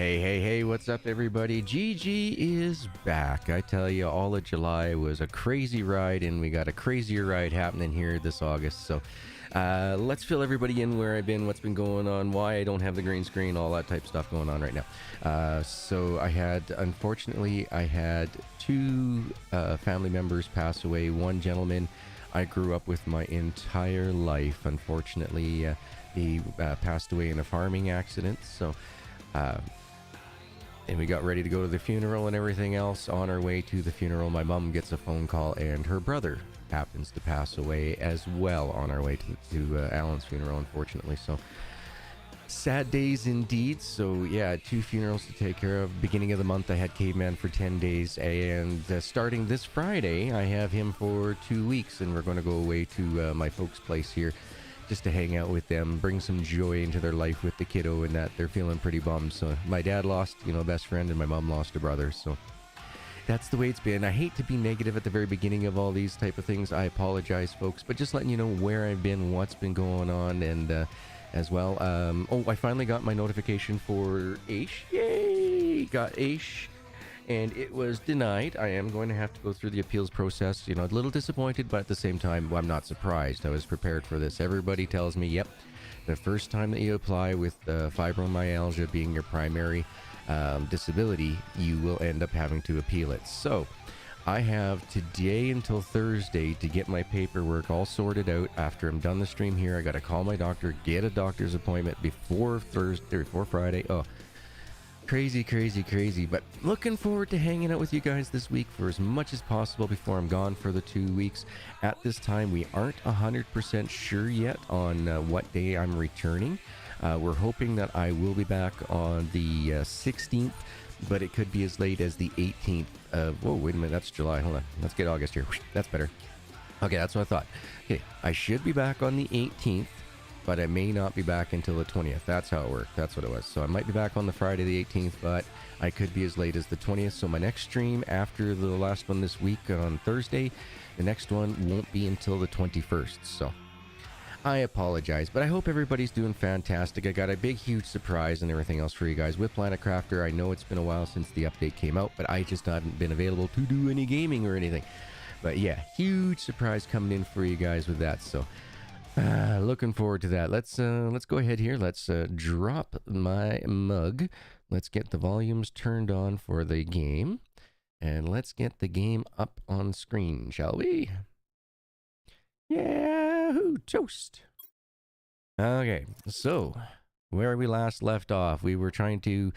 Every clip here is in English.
Hey, hey, hey, what's up, everybody? GG is back. I tell you, all of July was a crazy ride, and we got a crazier ride happening here this August. So let's fill everybody in where I've been, what's been going on, why I don't have the green screen, all that type of stuff going on right now. So unfortunately, I had two family members pass away. One gentleman I grew up with my entire life. Unfortunately, he passed away in a farming accident. So... and we got ready to go to the funeral and everything else. On our way to the funeral, my mom gets a phone call, and her brother happens to pass away as well on our way to Alan's funeral, unfortunately. So, sad days indeed. So, yeah, two funerals to take care of. Beginning of the month, I had Caveman for 10 days, and starting this Friday, I have him for 2 weeks, and we're going to go away to my folks' place here just to hang out with them, bring some joy into their life with the kiddo, and that they're feeling pretty bummed. So my dad lost, a best friend, and my mom lost a brother. So that's the way it's been. I hate to be negative at the very beginning of all these type of things. I apologize, folks, but just letting you know where I've been, what's been going on, and as well. I finally got my notification for Aish. Yay! Got Aish. And it was denied. I am going to have to go through the appeals process. A little disappointed, but at the same time, I'm not surprised. I was prepared for this. Everybody tells me, yep, the first time that you apply with fibromyalgia being your primary disability, you will end up having to appeal it. So I have today until Thursday to get my paperwork all sorted out. After I'm done the stream here, I got to call my doctor, get a doctor's appointment before Friday. Oh, crazy, but looking forward to hanging out with you guys this week for as much as possible before I'm gone for the 2 weeks. At this time, we aren't 100% sure yet on what day I'm returning. We're hoping that I will be back on the 16th, but it could be as late as the 18th of... Whoa, wait a minute, that's July. Hold on, let's get August here. That's better. Okay, that's what I thought. Okay, I should be back on the 18th, but I may not be back until the 20th. That's how it worked. That's what it was. So I might be back on the Friday the 18th, but I could be as late as the 20th. So my next stream after the last one this week on Thursday, the next one won't be until the 21st. So I apologize, but I hope everybody's doing fantastic. I got a big, huge surprise and everything else for you guys with Planet Crafter. I know it's been a while since the update came out, but I just haven't been available to do any gaming or anything. But yeah, huge surprise coming in for you guys with that. So looking forward to that. Let's go ahead here. Let's drop my mug. Let's get the volumes turned on for the game, and let's get the game up on screen, shall we? Yahoo! Toast. Okay, so where we last left off, we were trying to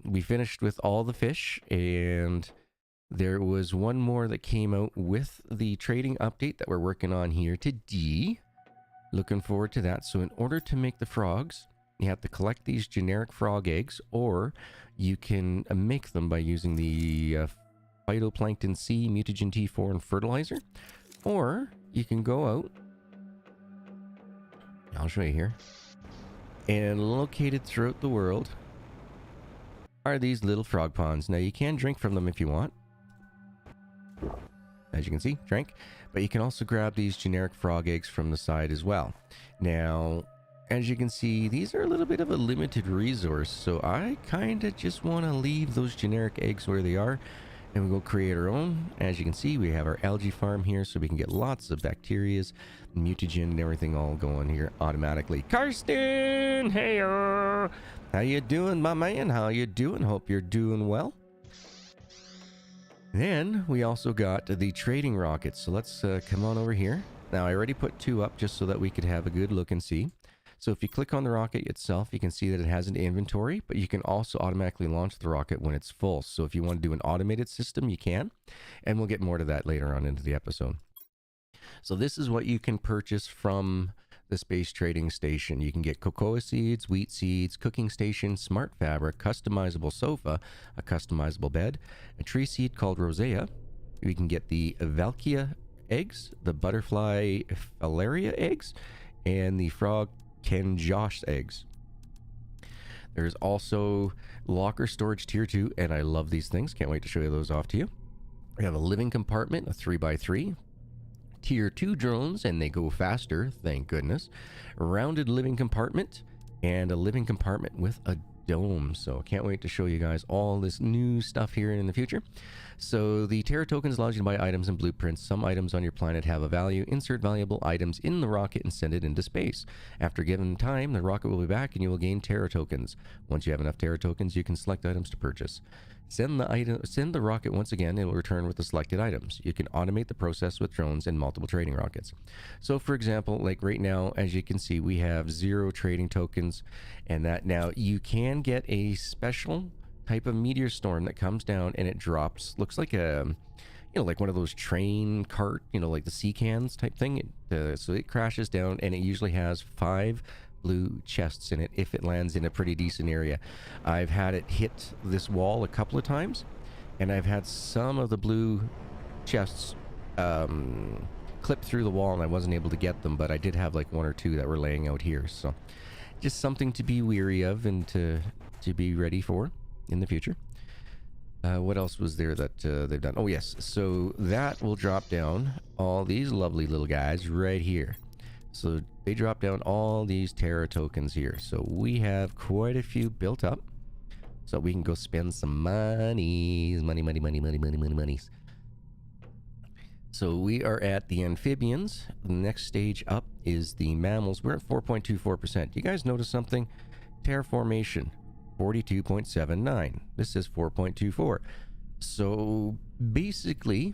we finished with all the fish, and there was one more that came out with the trading update that we're working on here today. Looking forward to that. So in order to make the frogs, you have to collect these generic frog eggs, or you can make them by using the phytoplankton C, mutagen T4, and fertilizer. Or you can go out, I'll show you here, and located throughout the world are these little frog ponds. Now you can drink from them if you want. As you can see, drank, but you can also grab these generic frog eggs from the side as well. Now, as you can see, these are a little bit of a limited resource, so I kind of just want to leave those generic eggs where they are, and we go create our own. As you can see, we have our algae farm here, so we can get lots of bacterias, mutagen, and everything all going here automatically. Karsten, hey, how you doing, my man? How you doing? Hope you're doing well. Then we also got the trading rockets, so let's come on over here. Now I already put two up just so that we could have a good look and see. So if you click on the rocket itself, you can see that it has an inventory, but you can also automatically launch the rocket when it's full. So if you want to do an automated system, you can, and we'll get more to that later on into the episode. So this is what you can purchase from the space trading station. You can get cocoa seeds, wheat seeds, cooking station, smart fabric, customizable sofa, a customizable bed, a tree seed called Rosea. We can get the Valkia eggs, the butterfly Phalaria eggs, and the frog Ken Josh eggs. There's also locker storage tier 2, and I love these things. Can't wait to show you those off to you. We have a living compartment, a 3x3. Tier 2 drones, and they go faster, thank goodness. A rounded living compartment, and a living compartment with a dome. So can't wait to show you guys all this new stuff here in the future. So the Terra tokens allows you to buy items and blueprints. Some items on your planet have a value. Insert valuable items in the rocket and send it into space. After a given time, the rocket will be back and you will gain Terra tokens. Once you have enough Terra tokens, you can select items to purchase. Send the rocket once again, it will return with the selected items. You can automate the process with drones and multiple trading rockets. So for example, like right now, as you can see, we have 0 trading tokens, and that now you can get a special type of meteor storm that comes down and it drops, looks like a, you know, like one of those train cart, you know, like the sea cans type thing. So it crashes down and it usually has 5 blue chests in it if it lands in a pretty decent area. I've had it hit this wall a couple of times, and I've had some of the blue chests clip through the wall and I wasn't able to get them, but I did have like 1 or 2 that were laying out here. So just something to be weary of and to be ready for in the future. What else was there that they've done? Oh yes, so that will drop down all these lovely little guys right here. So they drop down all these Terra tokens here. So we have quite a few built up. So we can go spend some monies. Monies. So we are at the amphibians. The next stage up is the mammals. We're at 4.24%. You guys notice something? Terraformation, 42.79. This is 4.24. So basically,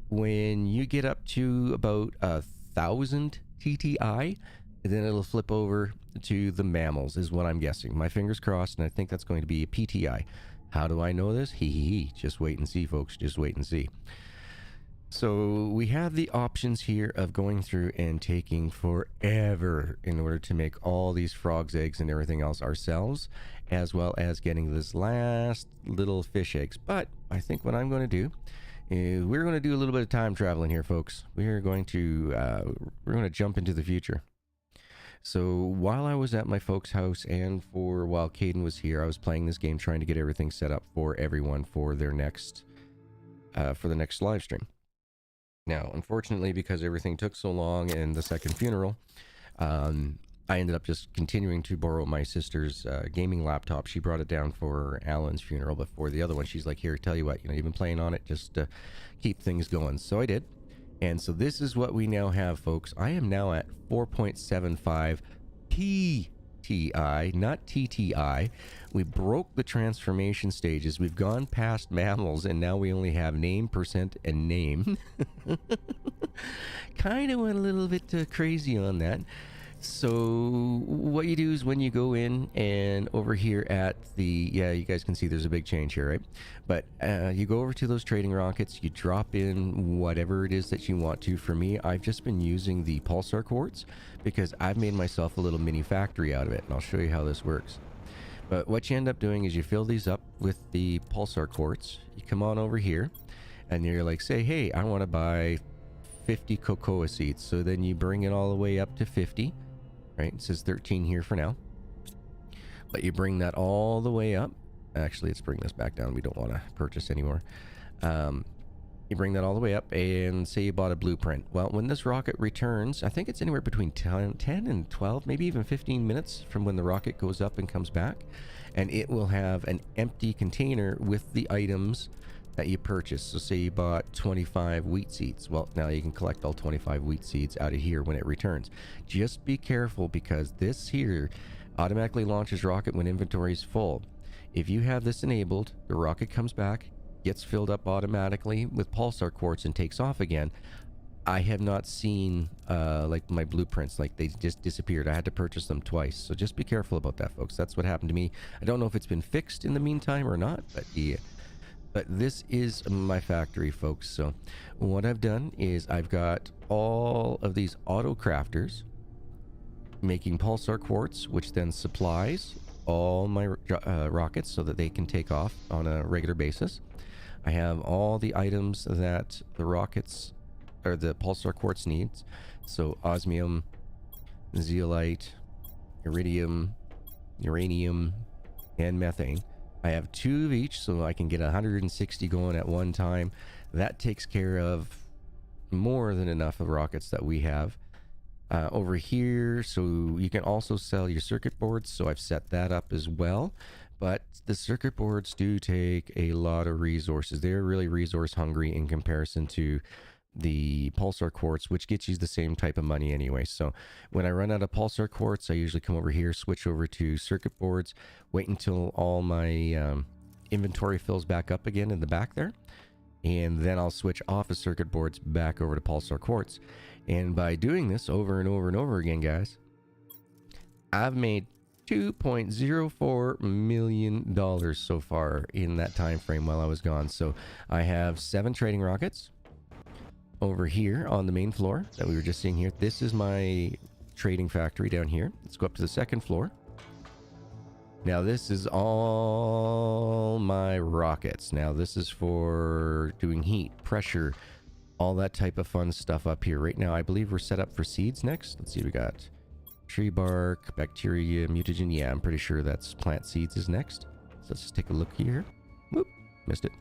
when you get up to about 1,000 TTI, then it'll flip over to the mammals, is what I'm guessing. My fingers crossed, and I think that's going to be a PTI. How do I know this? Hee. Just wait and see, folks. Just wait and see. So we have the options here of going through and taking forever in order to make all these frogs' eggs and everything else ourselves, as well as getting this last little fish eggs. But I think what I'm going to do is we're going to do a little bit of time traveling here, folks. We're going to jump into the future. So while I was at my folks' house and while Caden was here, I was playing this game, trying to get everything set up for everyone for their next for the next live stream. Now, unfortunately, because everything took so long and the second funeral, I ended up just continuing to borrow my sister's gaming laptop. She brought it down for Alan's funeral, but for the other one, she's like, here, tell you what, you know, you've been playing on it, just keep things going. So I did. And so this is what we now have, folks. I am now at 4.75 PTI, not TTI. We broke the transformation stages. We've gone past mammals, and now we only have name, percent, and name. Kind of went a little bit crazy on that. So what you do is when you go in and over here at the, yeah, you guys can see there's a big change here, right? But you go over to those trading rockets, you drop in whatever it is that you want to. For me, I've just been using the pulsar quartz because I've made myself a little mini factory out of it, and I'll show you how this works. But what you end up doing is you fill these up with the pulsar quartz. You come on over here and you're like, say, hey, I want to buy 50 cocoa seeds. So then you bring it all the way up to 50. Right, it says 13 here for now, but you bring that all the way up. Actually, let's bring this back down. We don't want to purchase anymore. You bring that all the way up and say you bought a blueprint. Well, when this rocket returns, I think it's anywhere between 10 and 12, maybe even 15 minutes from when the rocket goes up and comes back, and it will have an empty container with the items that you purchase. So say you bought 25 wheat seeds. Well, now you can collect all 25 wheat seeds out of here when it returns. Just be careful, because this here automatically launches rocket when inventory is full. If you have this enabled, the rocket comes back, gets filled up automatically with pulsar quartz and takes off again. I have not seen like my blueprints, like they just disappeared. I had to purchase them twice. So just be careful about that, folks. That's what happened to me. I don't know if it's been fixed in the meantime or not, but yeah. But this is my factory, folks. So what I've done is I've got all of these auto crafters making pulsar quartz, which then supplies all my rockets so that they can take off on a regular basis. I have all the items that the rockets or the pulsar quartz needs. So osmium, zeolite, iridium, uranium, and methane. I have 2 of each, so I can get 160 going at one time. That takes care of more than enough of rockets that we have. over here, so you can also sell your circuit boards, so I've set that up as well. But the circuit boards do take a lot of resources. They're really resource hungry in comparison to the pulsar quartz, which gets you the same type of money anyway. So when I run out of pulsar quartz, I usually come over here, switch over to circuit boards, wait until all my inventory fills back up again in the back there, and then I'll switch off the circuit boards back over to pulsar quartz. And by doing this over and over and over again, guys, I've made $2.04 million so far in that time frame while I was gone. So I have 7 trading rockets over here on the main floor that we were just seeing here. This is my trading factory down here. Let's go up to the second floor. Now this is all my rockets. Now this is for doing heat, pressure, all that type of fun stuff up here. Right now I believe we're set up for seeds next. Let's see, we got tree bark, bacteria, mutagen. Yeah, I'm pretty sure that's plant seeds is next. So let's just take a look here. Whoop, missed it.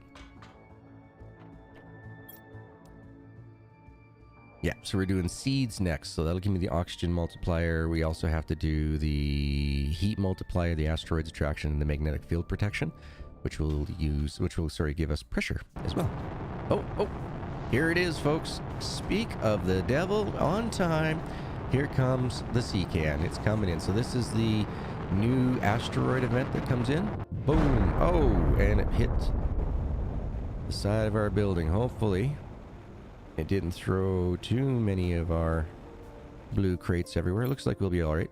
Yeah, so we're doing seeds next. So that'll give me the oxygen multiplier. We also have to do the heat multiplier, the asteroids attraction, and the magnetic field protection, which will give us pressure as well. Oh, here it is, folks. Speak of the devil on time. Here comes the sea can. It's coming in. So this is the new asteroid event that comes in. Boom. Oh, and it hit the side of our building. Hopefully it didn't throw too many of our blue crates everywhere. Looks like we'll be all right.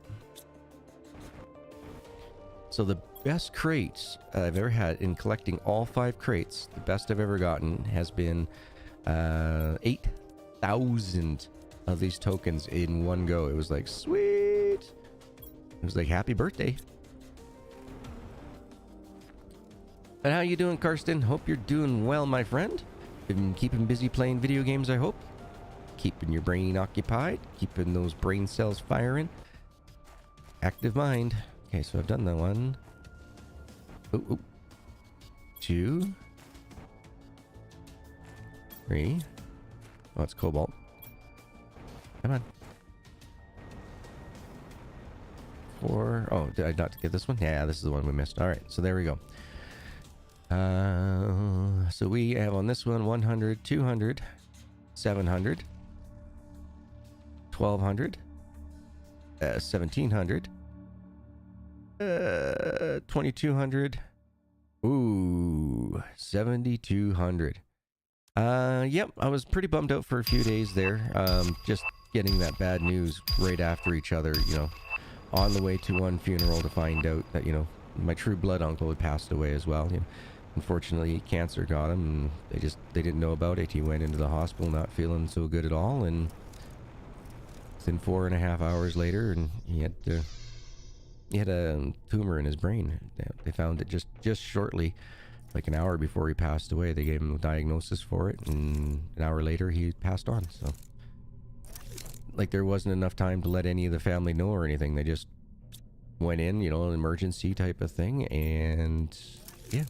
So the best crates I've ever had in collecting all 5 crates, the best I've ever gotten has been 8,000 of these tokens in one go. It was like, sweet. It was like, happy birthday. But how you doing, Karsten? Hope you're doing well, my friend. Been keeping busy playing video games, I hope. Keeping your brain occupied, keeping those brain cells firing. Active mind. Okay, so I've done that one. Ooh. 2. 3. Oh, it's cobalt. Come on. 4. Oh, did I not get this one? Yeah, this is the one we missed. All right, so there we go. So we have on this one 100, 200, 700, 1200, 1700, 2200. Ooh, 7200. Yep, I was pretty bummed out for a few days there. Just getting that bad news right after each other, you know, on the way to one funeral to find out that, you know, my true blood uncle had passed away as well. You know, unfortunately, cancer got him, and they didn't know about it. He went into the hospital not feeling so good at all, and within 4.5 hours later, and he had a tumor in his brain. They found it just shortly, like an hour before he passed away. They gave him a diagnosis for it, and an hour later he passed on. So, like, there wasn't enough time to let any of the family know or anything. They just went in, you know, an emergency type of thing, and yeah,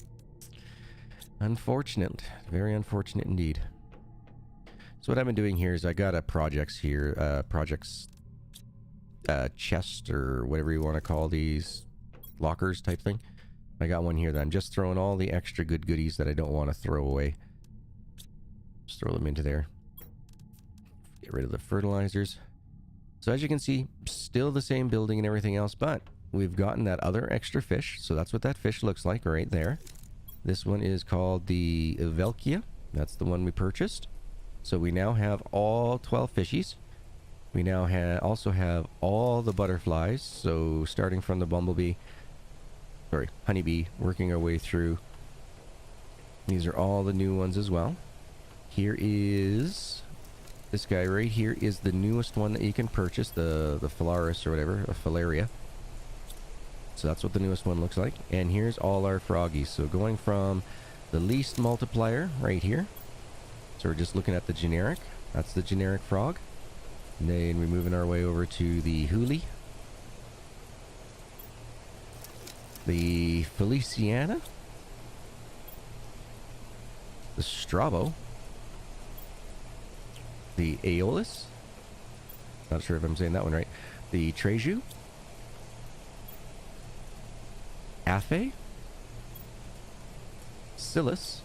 unfortunate, very unfortunate indeed. So what I've been doing here is I got a projects here, chest or whatever you want to call these, lockers type thing. I got one here that I'm just throwing all the extra good goodies that I don't want to throw away. Just throw them into there. Get rid of the fertilizers. So as you can see, still the same building and everything else, but we've gotten that other extra fish. So that's what that fish looks like right there. This one is called the Velkia. That's the one we purchased. So we now have all 12 fishies. We now also have all the butterflies. So starting from the honeybee, working our way through. These are all the new ones as well. Here is this guy right here is the newest one that you can purchase, the Phalaris or whatever, a Phalaria. So that's what the newest one looks like. And here's all our froggies. So going from the least multiplier right here. So we're just looking at the generic. That's the generic frog. And then we're moving our way over to the Huli, the Feliciana, the Strabo, the Aeolus, Not sure if I'm saying that one right. The Treju, Afe, Silas.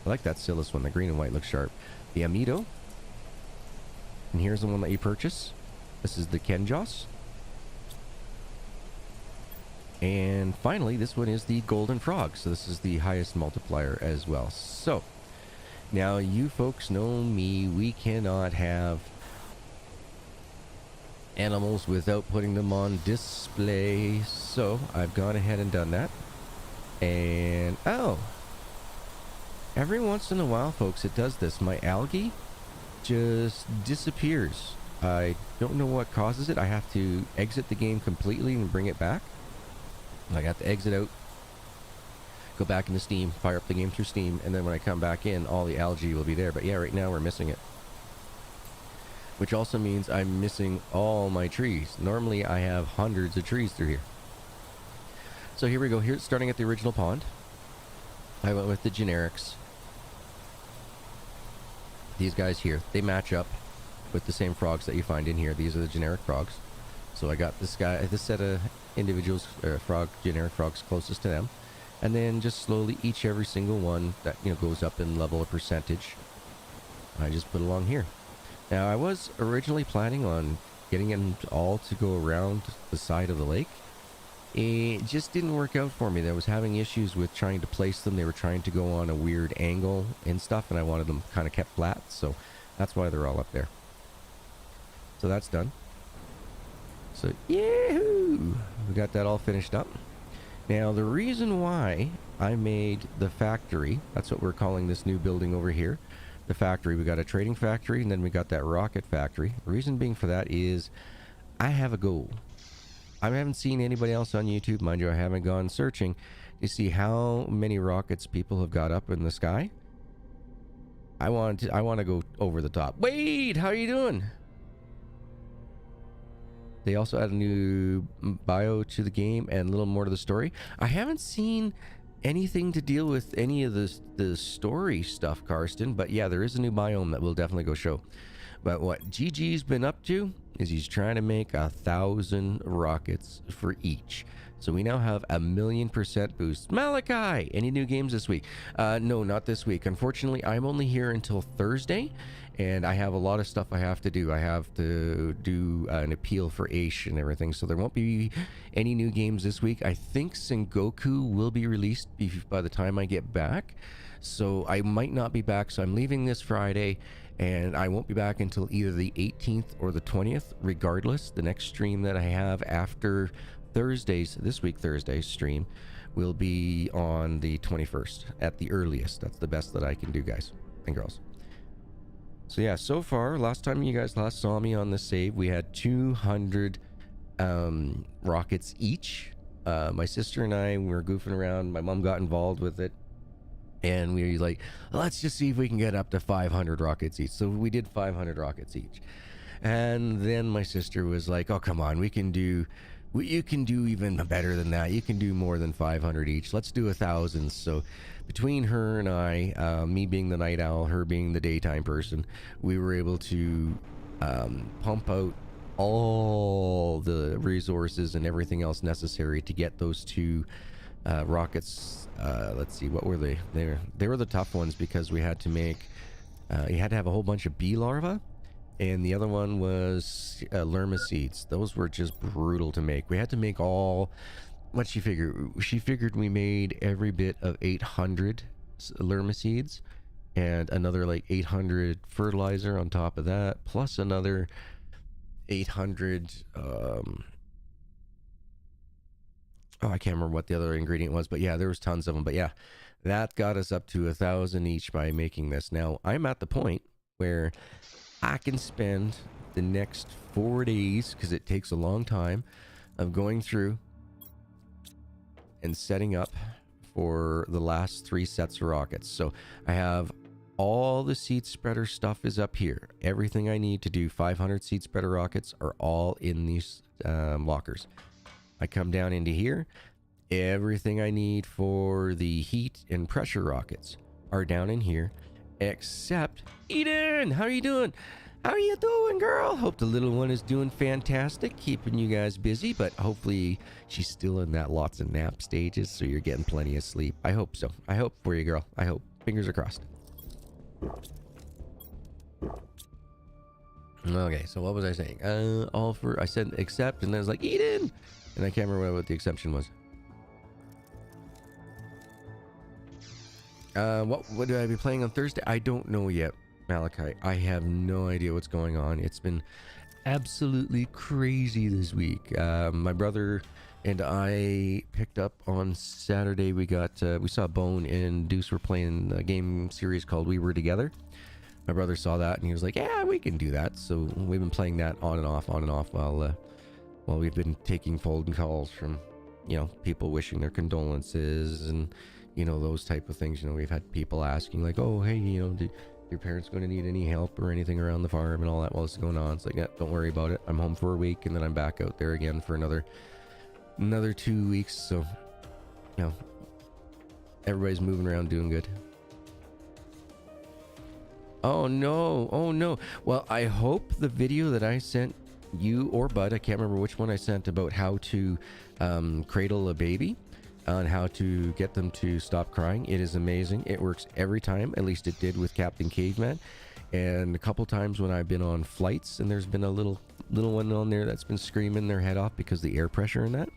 I like that Silas one. The green and white looks sharp. The Amido. And here's the one that you purchase. This is the Kenjos. And finally, this one is the Golden Frog. So this is the highest multiplier as well. So, now you folks know me. We cannot have animals without putting them on display. So, I've gone ahead and done that. And, oh. Every once in a while, folks, it does this. My algae just disappears. I don't know what causes it. I have to exit the game completely and bring it back. I got to exit out, go back into Steam, fire up the game through Steam, and then when I come back in, all the algae will be there. But yeah, right now we're missing it. Which also means I'm missing all my trees. Normally I have hundreds of trees through here. So here we go. Here, starting at the original pond. I went with the generics. These guys here, they match up with the same frogs that you find in here. These are the generic frogs. So I got this set of individuals, generic frogs closest to them, and then just slowly every single one that goes up in level or percentage, I just put along here. Now I was originally planning on getting them all to go around the side of the lake. It just didn't work out for me. I was having issues with trying to place them. They were trying to go on a weird angle and stuff, and I wanted them kind of kept flat, so that's why they're all up there. So that's done. So, yahoo! We got that all finished up. Now, the reason why I made the factory, that's what we're calling this new building over here, the factory. We got a trading factory, and then we got that rocket factory. The reason being for that is I have a goal. I haven't seen anybody else on YouTube, mind you. I haven't gone searching to see how many rockets people have got up in the sky. I want to go over the top. Wade, how are you doing? They also add a new bio to the game and a little more to the story. I haven't seen anything to deal with any of the story stuff, Karsten, but yeah, there is a new biome that we'll definitely go show. But what GG's been up to is he's trying to make 1,000 rockets for each. So we now have 1,000,000% boost. Malachi, any new games this week? No, not this week. Unfortunately, I'm only here until Thursday, and I have a lot of stuff I have to do. I have to do an appeal for Aish and everything, so there won't be any new games this week. I think Sengoku will be released by the time I get back, so I might not be back. So I'm leaving this Friday, and I won't be back until either the 18th or the 20th, regardless. The next stream that I have after this week Thursday's stream will be on the 21st at the earliest. That's the best that I can do, guys and girls. So yeah, so far, last time you guys last saw me on the save, we had 200 rockets each. My sister and I were goofing around. My mom got involved with it, and we were like, let's just see if we can get up to 500 rockets each. So we did 500 rockets each, and then my sister was like, oh, come on, you can do even better than that. You can do more than 500 each. Let's do 1,000. So between her and I, me being the night owl, her being the daytime person, we were able to pump out all the resources and everything else necessary to get those two rockets. Let's see, what were they? They were the tough ones because we had to make, you had to have a whole bunch of bee larvae. And the other one was lerma seeds. Those were just brutal to make. We had to make all, what she figured? She figured we made every bit of 800 lerma seeds and another like 800 fertilizer on top of that, plus another 800, I can't remember what the other ingredient was, but yeah, there was tons of them. But yeah, that got us up to 1,000 each by making this. Now, I'm at the point where I can spend the next 4 days, because it takes a long time, of going through and setting up for the last 3 sets of rockets. So I have all the seed spreader stuff is up here. Everything I need to do 500 seed spreader rockets are all in these lockers. I come down into here. Everything I need for the heat and pressure rockets are down in here. Except Eden, how are you doing? How are you doing, girl? Hope the little one is doing fantastic, keeping you guys busy, but hopefully she's still in that lots of nap stages, so you're getting plenty of sleep. I hope so. I hope for you, girl. I hope. Fingers are crossed. Okay, so what was I saying? I said accept, and then I was like, Eden! And I can't remember what the exception was. What would I be playing on Thursday? I don't know yet, Malachi. I have no idea what's going on. It's been absolutely crazy this week. My brother and I picked up on Saturday. We saw Bone and Deuce were playing a game series called We Were Together. My brother saw that and he was like, yeah, we can do that. So we've been playing that on and off while we've been taking phone calls from, people wishing their condolences and, those type of things. We've had people asking like, oh, hey, did your parents going to need any help or anything around the farm and all that while this is going on? It's like, yeah, don't worry about it. I'm home for a week and then I'm back out there again for another 2 weeks. So, everybody's moving around doing good. Oh no. Well, I hope the video that I sent you or Bud, I can't remember which one I sent, about how to cradle a baby and how to get them to stop crying. It is amazing. It works every time. At least it did with Captain Caveman. And a couple times when I've been on flights and there's been a little one on there that's been screaming their head off because the air pressure in that.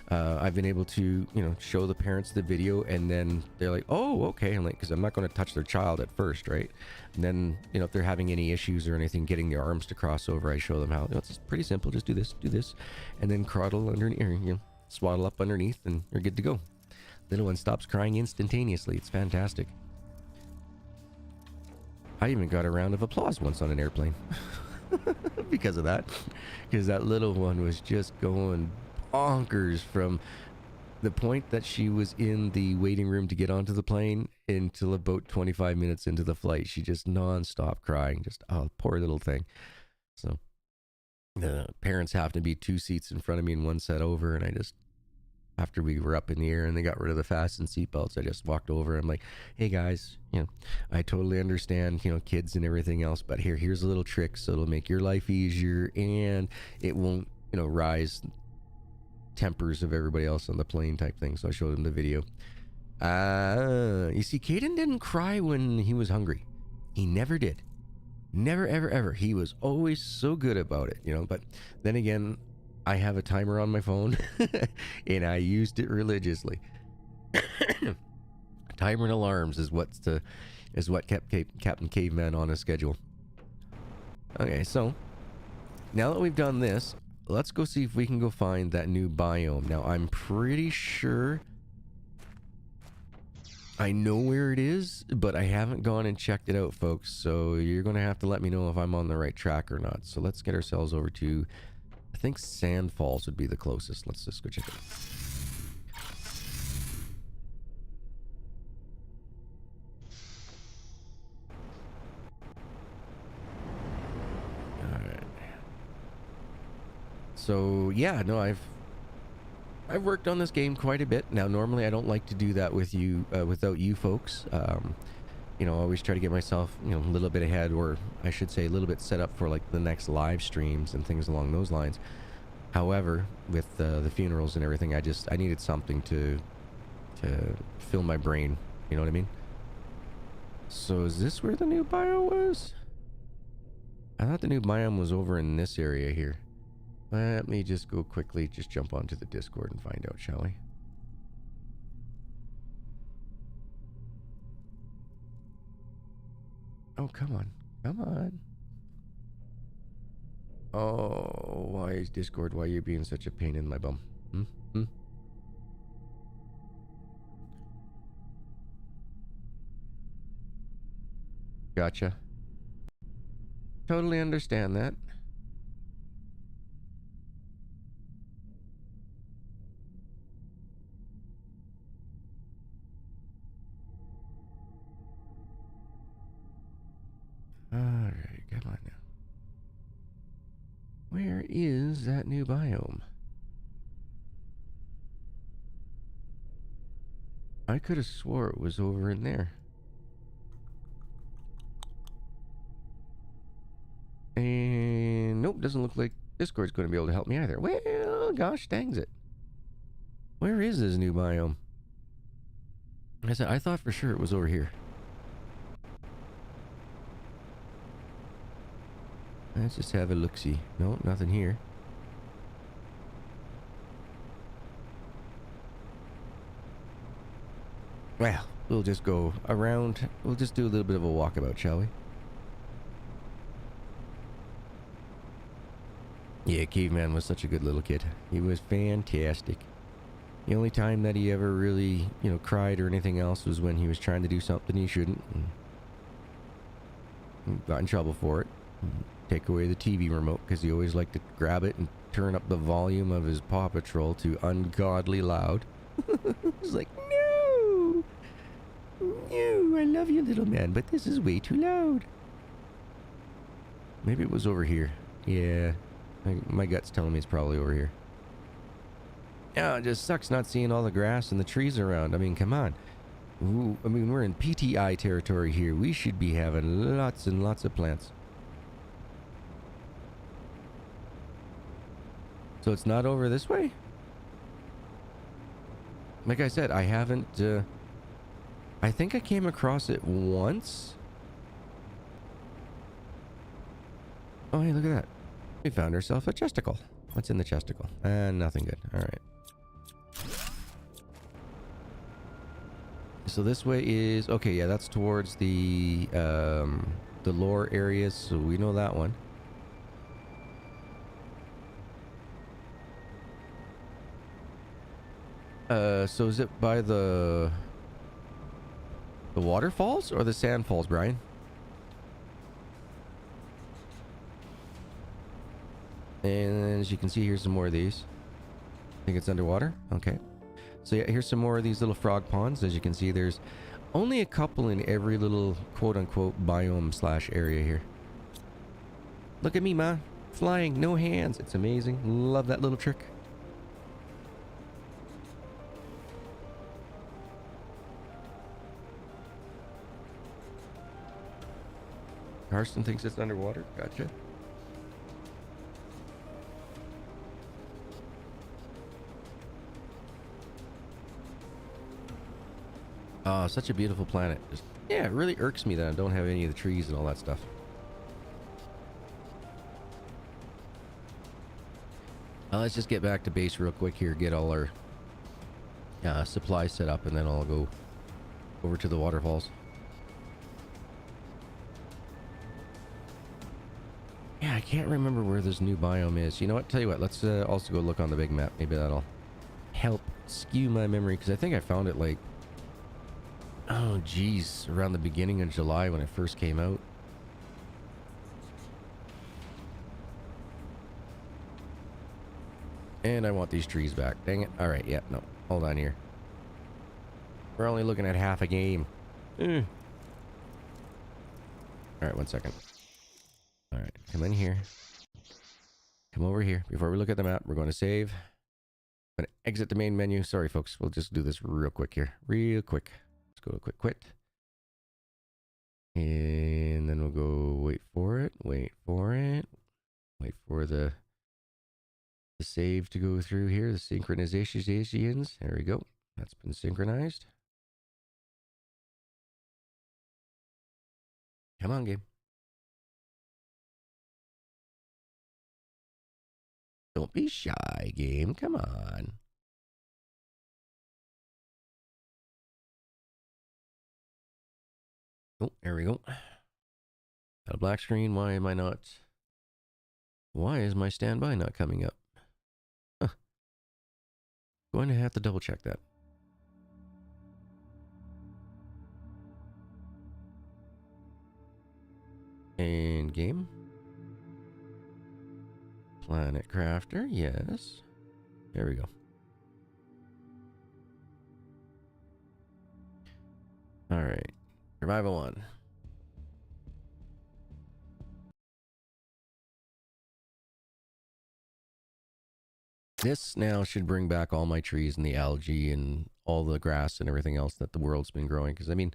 I've been able to, show the parents the video, and then they're like, oh, okay. I'm like, because I'm not going to touch their child at first, right? And then, if they're having any issues or anything, getting their arms to cross over, I show them how. It's pretty simple. Just do this, and then cradle underneath, swaddle up underneath, and you're good to go. Little one stops crying instantaneously. It's fantastic. I even got a round of applause once on an airplane because of that. Because that little one was just going bonkers from the point that she was in the waiting room to get onto the plane until about 25 minutes into the flight. She just non-stop crying. Just, oh, poor little thing. So the parents happened to be 2 seats in front of me and 1 set over, and I just, after we were up in the air and they got rid of the fasten seatbelts, I just walked over. I'm like, hey guys, I totally understand, kids and everything else, but here's a little trick so it'll make your life easier and it won't, rise tempers of everybody else on the plane type thing. So I showed him the video. You see, Caden didn't cry when he was hungry. He never did. Never, ever, ever. He was always so good about it, but then again, I have a timer on my phone and I used it religiously. Timer and alarms is what kept Captain Caveman on a schedule. Okay, so now that we've done this, let's go see if we can go find that new biome. Now, I'm pretty sure I know where it is, but I haven't gone and checked it out, folks. So you're going to have to let me know if I'm on the right track or not. So let's get ourselves over to, I think Sand Falls would be the closest. Let's just go check it out. So yeah, no, I've worked on this game quite a bit. Now, normally I don't like to do that with you, without you folks. I always try to get myself, a little bit ahead, or I should say a little bit set up for like the next live streams and things along those lines. However, with the funerals and everything, I needed something to fill my brain. You know what I mean? So is this where the new biome was? I thought the new biome was over in this area here. Let me just go quickly, just jump onto the Discord and find out, shall we? Oh, come on. Come on. Oh, why is Discord? Why are you being such a pain in my bum? Gotcha. Totally understand that. Alright, come on now. Where is that new biome? I could have swore it was over in there. Nope, doesn't look like Discord's going to be able to help me either. Well, gosh dangs it. Where is this new biome? I thought for sure it was over here. Let's just have a look-see. No, nothing here. Well, we'll just go around. We'll just do a little bit of a walkabout, shall we? Yeah, Caveman was such a good little kid. He was fantastic. The only time that he ever really, cried or anything else was when he was trying to do something he shouldn't. And got in trouble for it. And take away the TV remote because he always liked to grab it and turn up the volume of his Paw Patrol to ungodly loud. It's like, no! No, I love you, little man, but this is way too loud. Maybe it was over here. Yeah. My gut's telling me it's probably over here. Yeah, it just sucks not seeing all the grass and the trees around. I mean, come on. Ooh, I mean, we're in PTI territory here. We should be having lots and lots of plants. So it's not over this way? Like I said, I haven't... I think I came across it once. Oh, hey, look at that. We found ourselves a chesticle. What's in the chesticle? Nothing good. All right. So this way is... Okay, yeah, that's towards the lore areas, so we know that one. So is it by the waterfalls or the sand falls, Brian? And as you can see, here's some more of these. I think it's underwater. Okay. So yeah, here's some more of these little frog ponds. As you can see, there's only a couple in every little quote-unquote biome / area here. Look at me, ma. Flying, no hands. It's amazing. Love that little trick. Carson thinks it's underwater. Gotcha. Oh, such a beautiful planet. Just, yeah, it really irks me that I don't have any of the trees and all that stuff. Let's just get back to base real quick here. Get all our supplies set up, and then I'll go over to the waterfalls. Yeah, I can't remember where this new biome is. You know what? Tell you what, let's also go look on the big map. Maybe that'll help skew my memory, because I think I found it like... Oh, geez. Around the beginning of July when it first came out. And I want these trees back. Dang it. Alright, yeah, no. Hold on here. We're only looking at half a game. Alright, 1 second. Alright, come in here. Come over here. Before we look at the map, we're going to save. I'm going to exit the main menu. Sorry, folks. We'll just do this real quick here. Real quick. Let's go to quick quit. And then we'll go wait for it. Wait for it. Wait for the save to go through here. The synchronizations. There we go. That's been synchronized. Come on, game. Don't be shy, game. Come on. Oh, there we go. Got a black screen. Why am I not... Why is my standby not coming up? Huh. Going to have to double check that. And game. Planet Crafter, yes. There we go. Alright. Survival 1. This now should bring back all my trees and the algae and all the grass and everything else that the world's been growing. Because, I mean,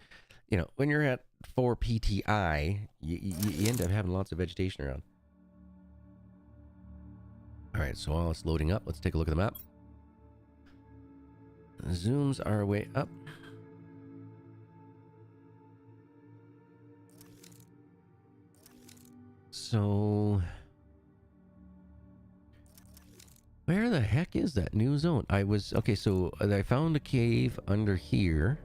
you know, when you're at 4 PTI, you end up having lots of vegetation around. Alright, so while it's loading up, let's take a look at the map. Zooms our way up. So... where the heck is that new zone? Okay, so I found a cave under here.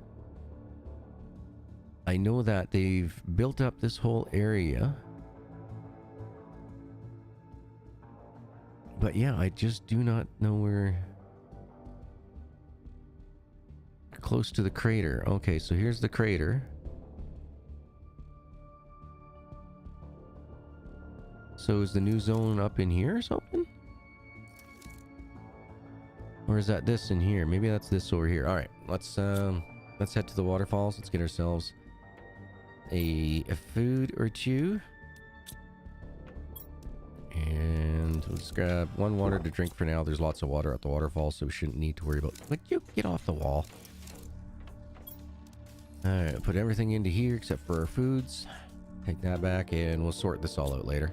I know that they've built up this whole area. But yeah, I just do not know where... close to the crater. Okay, so here's the crater. So is the new zone up in here or something? Or is that this in here? Maybe that's this over here. Alright, let's head to the waterfalls. Let's get ourselves a food or two. And let's grab one water to drink for now. There's lots of water at the waterfall, so we shouldn't need to worry about... would you get off the wall? Alright, put everything into here except for our foods. Take that back and we'll sort this all out later.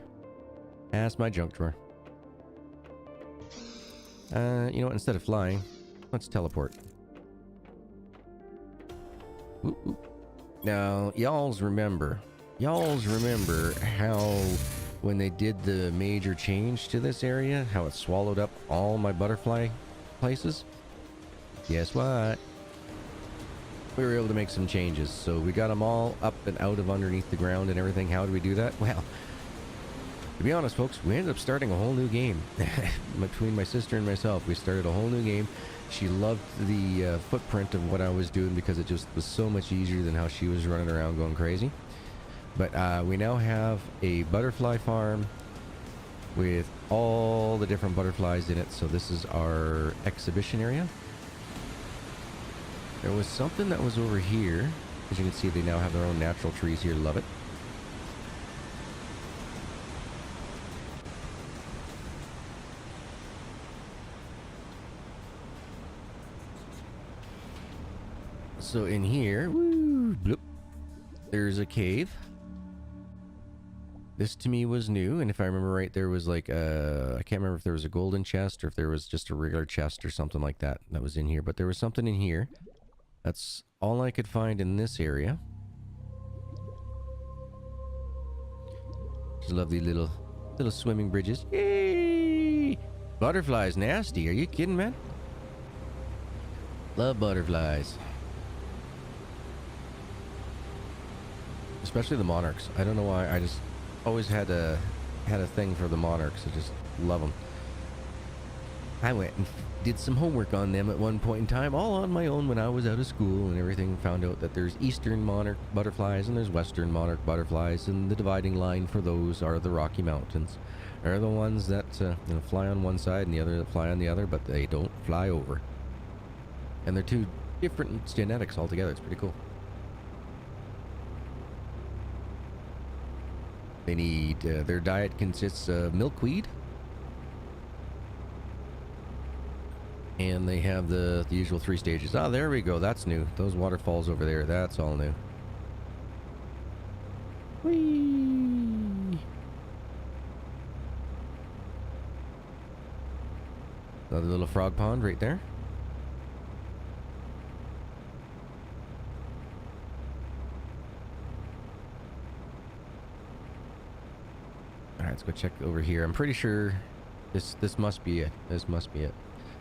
That's my junk drawer. You know what? Instead of flying, let's teleport. Oop, oop. Now, y'all's remember how when they did the major change to this area, how it swallowed up all my butterfly places? Guess what? We were able to make some changes, so we got them all up and out of underneath the ground and everything. How did we do that? Well, to be honest, folks, we ended up starting a whole new game. Between my sister and myself, we started a whole new game. She loved the footprint of what I was doing because it just was so much easier than how she was running around going crazy. But we now have a butterfly farm with all the different butterflies in it. So this is our exhibition area. There was something that was over here. As you can see, they now have their own natural trees here. Love it. So in here, woo, bloop, there's a cave. This to me was new, and if I remember right, there was like I can't remember if there was a golden chest or if there was just a regular chest or something like that was in here, but there was something in here. That's all I could find in this area. Just lovely little swimming bridges. Yay! Butterflies nasty. Are you kidding, man? Love butterflies. Especially the monarchs. I don't know why. I just always had a thing for the monarchs. I just love them. I went and did some homework on them at one point in time, all on my own when I was out of school and everything. Found out that there's eastern monarch butterflies and there's western monarch butterflies, and the dividing line for those are the Rocky Mountains. They're the ones that fly on one side and the other that fly on the other, but they don't fly over. And they're two different genetics altogether. It's pretty cool. They need, their diet consists of milkweed. And they have the usual 3 stages. Ah, there we go. That's new. Those waterfalls over there, that's all new. Whee! Another little frog pond right there. Alright, let's go check over here. I'm pretty sure this must be it. This must be it.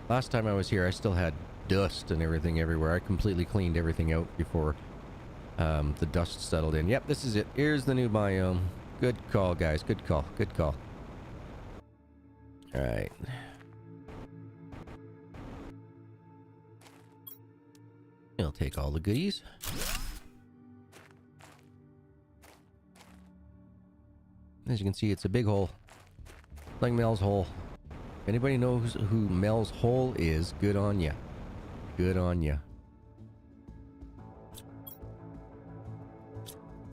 Last time I was here, I still had dust and everything everywhere. I completely cleaned everything out before the dust settled in. Yep, this is it. Here's the new biome. Good call, guys. Good call. Good call. Alright. I'll take all the goodies. As you can see, it's a big hole. Like Mel's hole. If anybody knows who Mel's hole is, good on ya. Good on ya.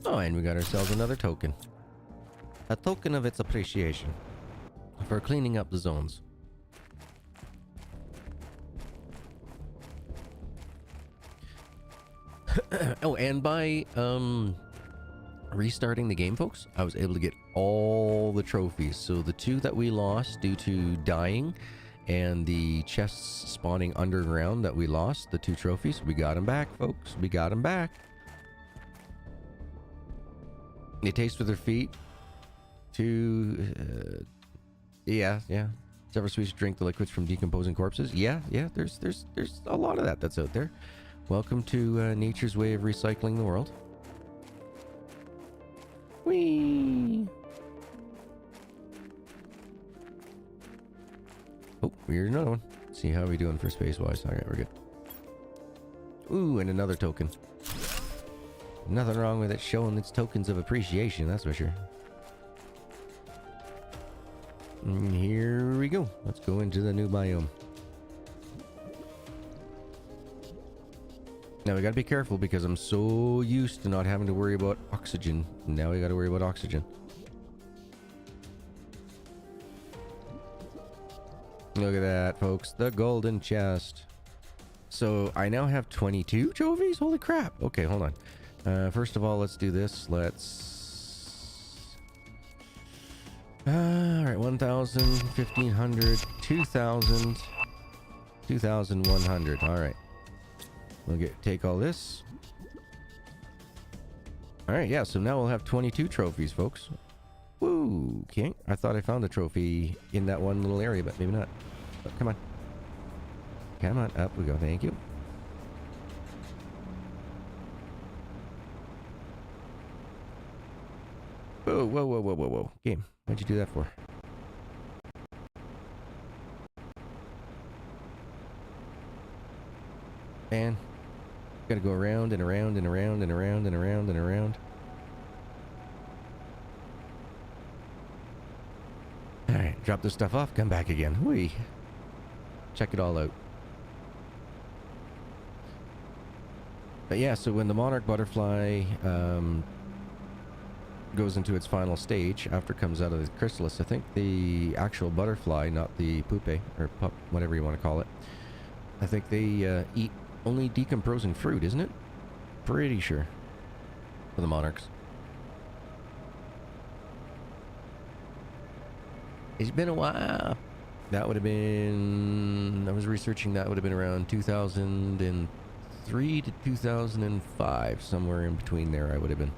Oh, and we got ourselves another token. A token of its appreciation. For cleaning up the zones. Oh, and by restarting the game, folks, I was able to get all the trophies. So the 2 that we lost due to dying and the chests spawning underground that we lost, the 2 trophies, we got them back, folks. We got them back. They taste with their feet. Yeah. Several sweets drink the liquids from decomposing corpses. Yeah. There's a lot of that's out there. Welcome to nature's way of recycling the world. Whee! Oh, here's another one. See how we doing for space-wise. All right, we're good. Ooh, and another token. Nothing wrong with it showing its tokens of appreciation, that's for sure. And here we go. Let's go into the new biome. Now we gotta be careful because I'm so used to not having to worry about oxygen. Now we gotta worry about oxygen. Look at that, folks. The golden chest. So I now have 22 trophies? Holy crap. Okay, hold on. First of all, let's do this. Alright, 1,000, 1,500, 2,000, 2,100. Alright. We'll take all this. Alright, yeah, so now we'll have 22 trophies, folks. Woo! Okay, I thought I found a trophy in that one little area, but maybe not. Oh, come on. Come on, up we go. Thank you. Whoa. Game, what'd you do that for? Man, gotta go around and around and around and around and around and around. Alright, drop this stuff off, come back again. Whee! Check it all out. But yeah, so when the monarch butterfly goes into its final stage, after it comes out of the chrysalis, I think the actual butterfly, not the pupae, or pup, whatever you want to call it, I think they eat only decomposing fruit, isn't it? Pretty sure. For the monarchs. It's been a while. That would have been... I was researching, that would have been around 2003 to 2005. Somewhere in between there I would have been.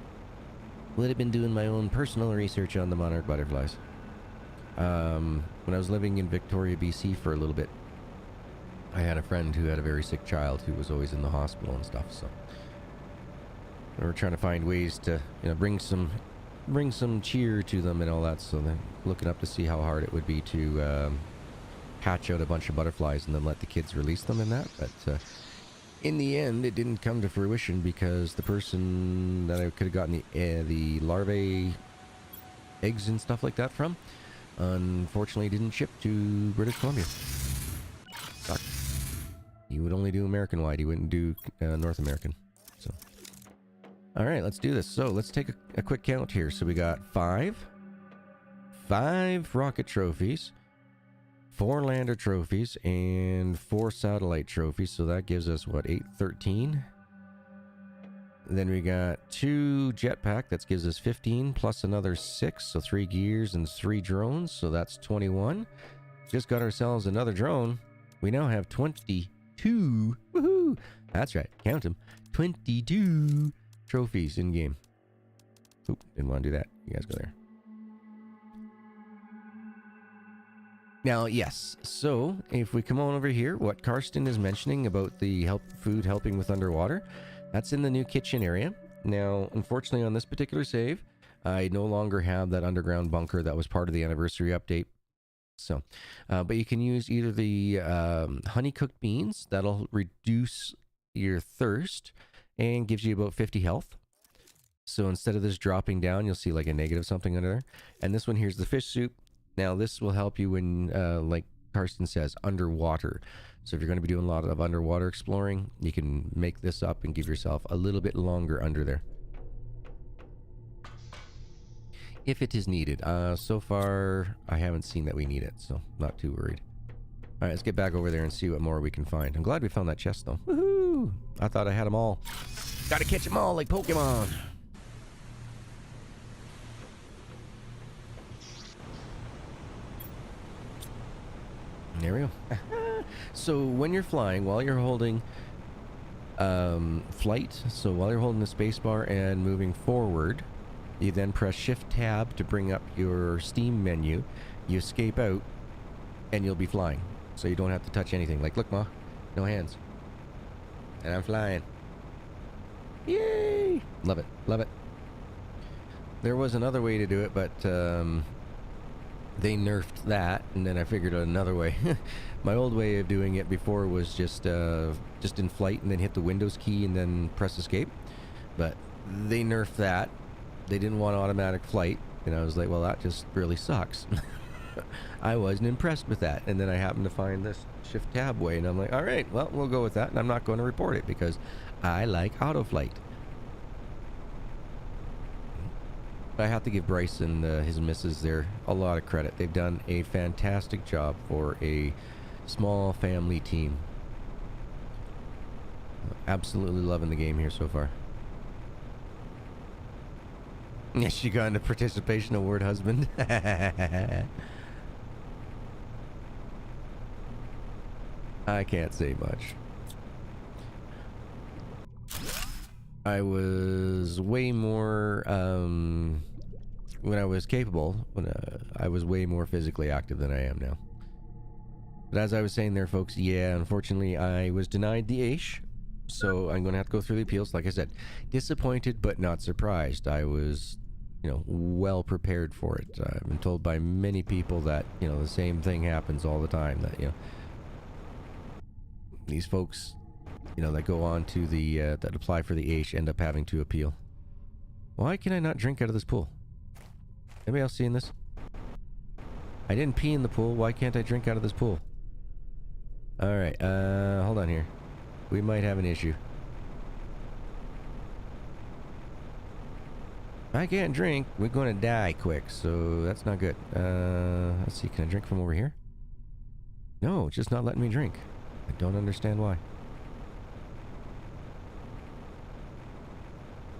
Would have been doing my own personal research on the monarch butterflies. When I was living in Victoria, BC for a little bit, I had a friend who had a very sick child who was always in the hospital and stuff, so we were trying to find ways to, you know, bring some cheer to them and all that, so then looking up to see how hard it would be to hatch out a bunch of butterflies and then let the kids release them in that, but in the end it didn't come to fruition because the person that I could have gotten the larvae eggs and stuff like that from unfortunately didn't ship to British Columbia. Sucked. He would only do American wide, he wouldn't do North American. So alright, let's do this. So let's take a quick count here. So we got 5 rocket trophies, 4 lander trophies, and 4 satellite trophies. So that gives us, what, 8, 13? Then we got 2 jetpack. That gives us 15, plus another 6. So 3 gears and 3 drones. So that's 21. Just got ourselves another drone. We now have 22. Woohoo! That's right. Count them. 22 trophies in game. Oop, didn't want to do that. You guys go there. Now, yes, so if we come on over here, what Karsten is mentioning about the food helping with underwater, that's in the new kitchen area. Now, unfortunately, on this particular save, I no longer have that underground bunker that was part of the anniversary update. So, but you can use either the honey-cooked beans. That'll reduce your thirst and gives you about 50 health. So instead of this dropping down, you'll see like a negative something under there. And this one here's the fish soup. Now this will help you when, like Karsten says, underwater. So if you're going to be doing a lot of underwater exploring, you can make this up and give yourself a little bit longer under there, if it is needed. So far, I haven't seen that we need it, so not too worried. All right, let's get back over there and see what more we can find. I'm glad we found that chest, though. Woohoo! I thought I had them all. Gotta catch them all like Pokemon. There we go. So when you're flying, while you're holding flight, so while you're holding the spacebar and moving forward, you then press Shift Tab to bring up your Steam menu. You escape out, and you'll be flying. So you don't have to touch anything. Like, look, Ma, no hands. And I'm flying. Yay! Love it. Love it. There was another way to do it, but they nerfed that, and then I figured out another way. My old way of doing it before was just in flight and then hit the Windows key and then press escape. But they nerfed that. They didn't want automatic flight, and I was like, well, that just really sucks. I wasn't impressed with that, and then I happened to find this Shift Tab way, and I'm like, all right, well, we'll go with that, and I'm not going to report it because I like auto flight. I have to give Bryce and his missus there a lot of credit. They've done a fantastic job for a small family team. Absolutely loving the game here so far. Yes, she got into participation award, husband. I can't say much. I was way more, when I was capable, I was way more physically active than I am now. But as I was saying there, folks, yeah, unfortunately, I was denied the AISH, so I'm going to have to go through the appeals. Like I said, disappointed but not surprised. I was, well prepared for it. I've been told by many people that, the same thing happens all the time, that, these folks, that go on to the, that apply for the AISH end up having to appeal. Why can I not drink out of this pool? Anybody else seeing this? I didn't pee in the pool. Why can't I drink out of this pool? Alright, hold on here. We might have an issue. If I can't drink, we're going to die quick, so that's not good. Let's see, can I drink from over here? No, it's just not letting me drink. I don't understand why.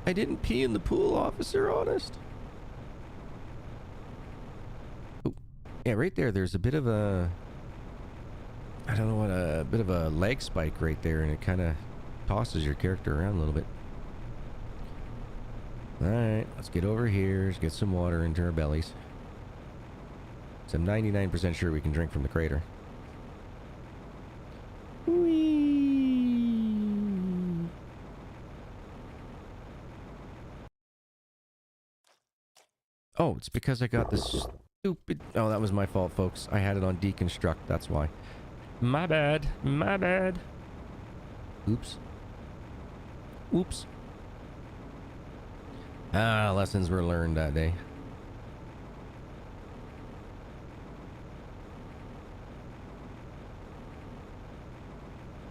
I didn't pee in the pool, officer, honest. Oh, yeah, right there, there's a bit of a... I don't know what, a bit of a leg spike right there, and it kind of tosses your character around a little bit. Alright, let's get over here, let's get some water into our bellies. So I'm 99% sure we can drink from the crater. Whee! Oh, it's because I got this stupid... Oh, that was my fault, folks. I had it on deconstruct, that's why. My bad. My bad. Oops. Oops. Ah, lessons were learned that day.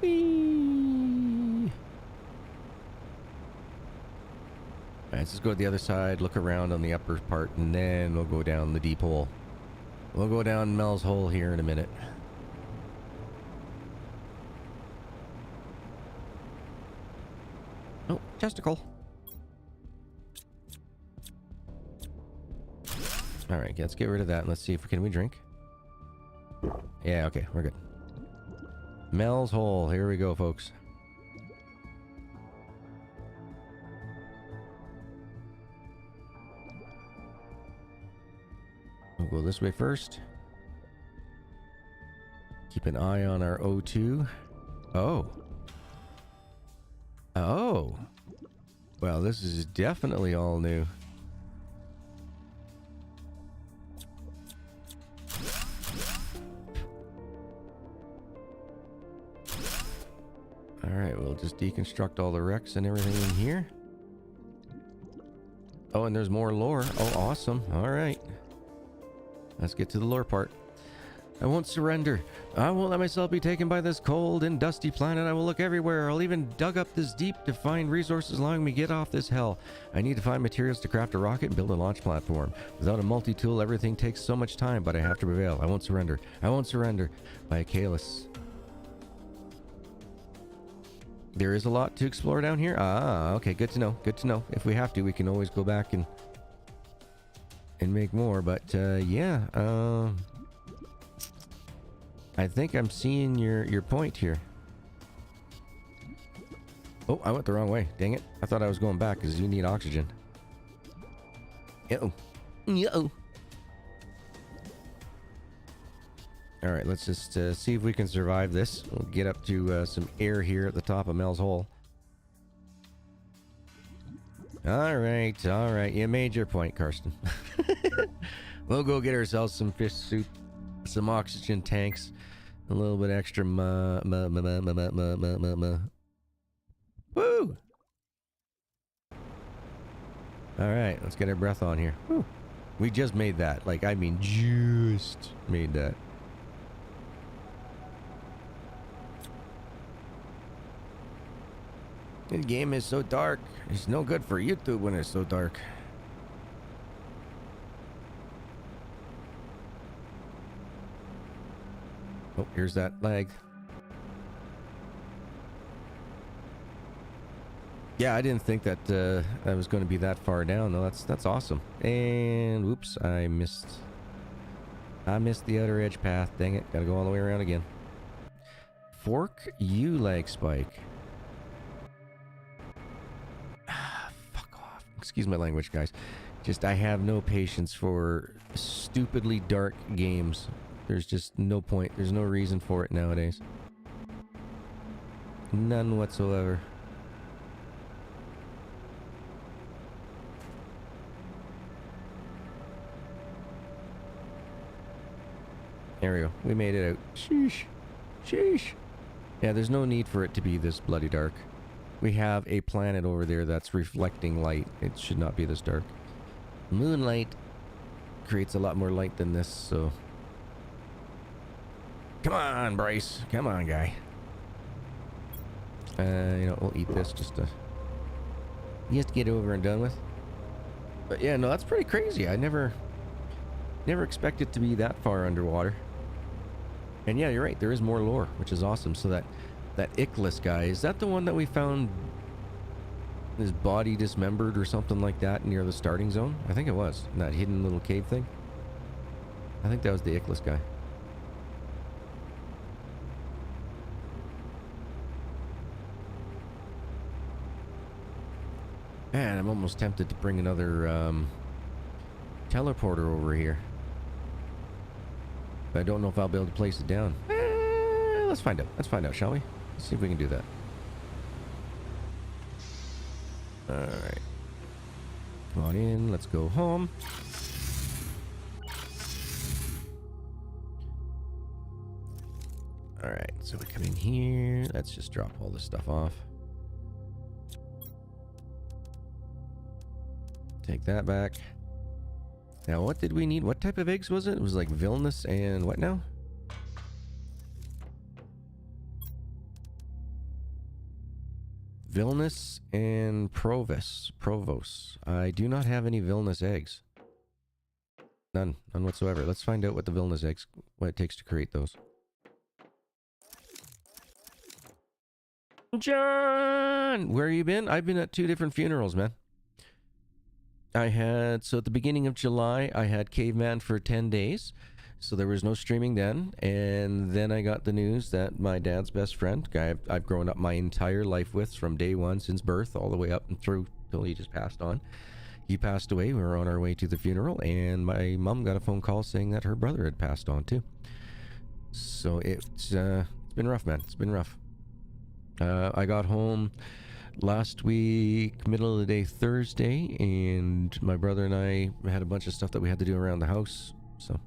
Whee! Alright, let's just go to the other side, look around on the upper part, and then we'll go down the deep hole. We'll go down Mel's hole here in a minute. Oh, testicle. Alright, let's get rid of that and let's see if can we drink. Yeah, okay, we're good. Mel's hole, here we go, folks. We'll go this way first. Keep an eye on our O2. Oh. Oh. Well, this is definitely all new. Alright, we'll just deconstruct all the wrecks and everything in here. Oh, and there's more lore. Oh, awesome. Alright. Let's get to the lore part. I won't surrender. I won't let myself be taken by this cold and dusty planet. I will look everywhere. I'll even dug up this deep to find resources allowing me to get off this hell. I need to find materials to craft a rocket and build a launch platform. Without a multi-tool, everything takes so much time, but I have to prevail. I won't surrender. I won't surrender. By Kalis. There is a lot to explore down here. Ah, okay, good to know. Good to know. If we have to, we can always go back and make more. But yeah, I think I'm seeing your point here. Oh, I went the wrong way. Dang it. I thought I was going back because you need oxygen. Uh-oh. Uh-oh. Alright, let's just see if we can survive this. We'll get up to some air here at the top of Mel's hole. Alright, alright. You made your point, Karsten. We'll go get ourselves some fish soup, some oxygen tanks, a little bit extra Woo! Alright, let's get our breath on here. Woo. We just made that. Like, I mean, just made that. The game is so dark. It's no good for YouTube when it's so dark. Oh, here's that lag. Yeah, I didn't think that I was going to be that far down. No, that's awesome. And whoops, I missed the outer edge path. Dang it, gotta go all the way around again. Fork you leg spike. Fuck off. Excuse my language, guys. Just I have no patience for stupidly dark games. There's just no point. There's no reason for it nowadays. None whatsoever. There we go. We made it out. Sheesh. Sheesh. Yeah, there's no need for it to be this bloody dark. We have a planet over there that's reflecting light. It should not be this dark. Moonlight creates a lot more light than this, so... Come on, Bryce. Come on, guy. You know, we'll eat this just to get over and done with. But yeah, no, that's pretty crazy. I never expected it to be that far underwater. And yeah, you're right. There is more lore, which is awesome. So that Ickless guy, is that the one that we found his body dismembered or something like that near the starting zone? I think it was. In that hidden little cave thing. I think that was the Ickless guy. Man, I'm almost tempted to bring another teleporter over here. But I don't know if I'll be able to place it down. Let's find out. Let's find out, shall we? Let's see if we can do that. Alright. Come on in. Let's go home. Alright, so we come in here. Let's just drop all this stuff off. Take that back. Now, what did we need? What type of eggs was it? It was like Vilnius and what now? Vilnius and Provos. I do not have any Vilnius eggs. None whatsoever. Let's find out what the Vilnius eggs, what it takes to create those. John! Where you been? I've been at 2 different funerals, man. So at the beginning of July, I had Caveman for 10 days. So there was no streaming then. And then I got the news that my dad's best friend, guy I've grown up my entire life with from day one, since birth, all the way up and through till he just passed on. He passed away. We were on our way to the funeral. And my mom got a phone call saying that her brother had passed on too. So it's been rough, man. It's been rough. I got home last week, middle of the day Thursday, and my brother and I had a bunch of stuff that we had to do around the house, so.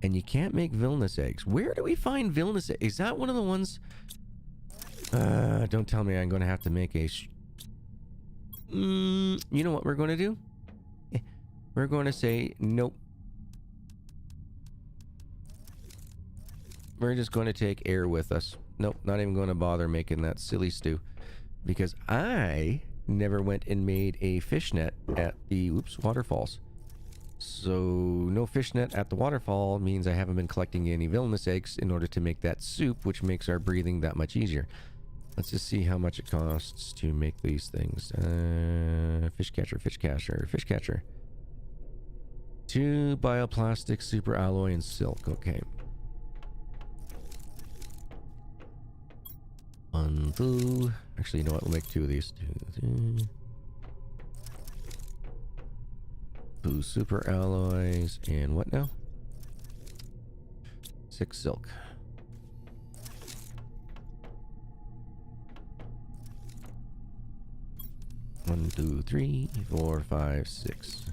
And you can't make Vilnius eggs. Where do we find Vilnius eggs? Is that one of the ones? Don't tell me I'm going to have to make a... You know what we're going to do? We're going to say, nope. We're just going to take air with us. Nope, not even going to bother making that silly stew. Because I never went and made a fishnet at the, waterfalls. So, no fishnet at the waterfall means I haven't been collecting any Vilnius eggs in order to make that soup, which makes our breathing that much easier. Let's just see how much it costs to make these things. Fish catcher, fish catcher, fish catcher. 2 bioplastic, super alloy, and silk. Okay. 1, 2. Actually, you know what? We'll make 2 of these. 2, 3. 2 super alloys. And what now? 6 silk. 1, 2, 3, 4, 5, 6.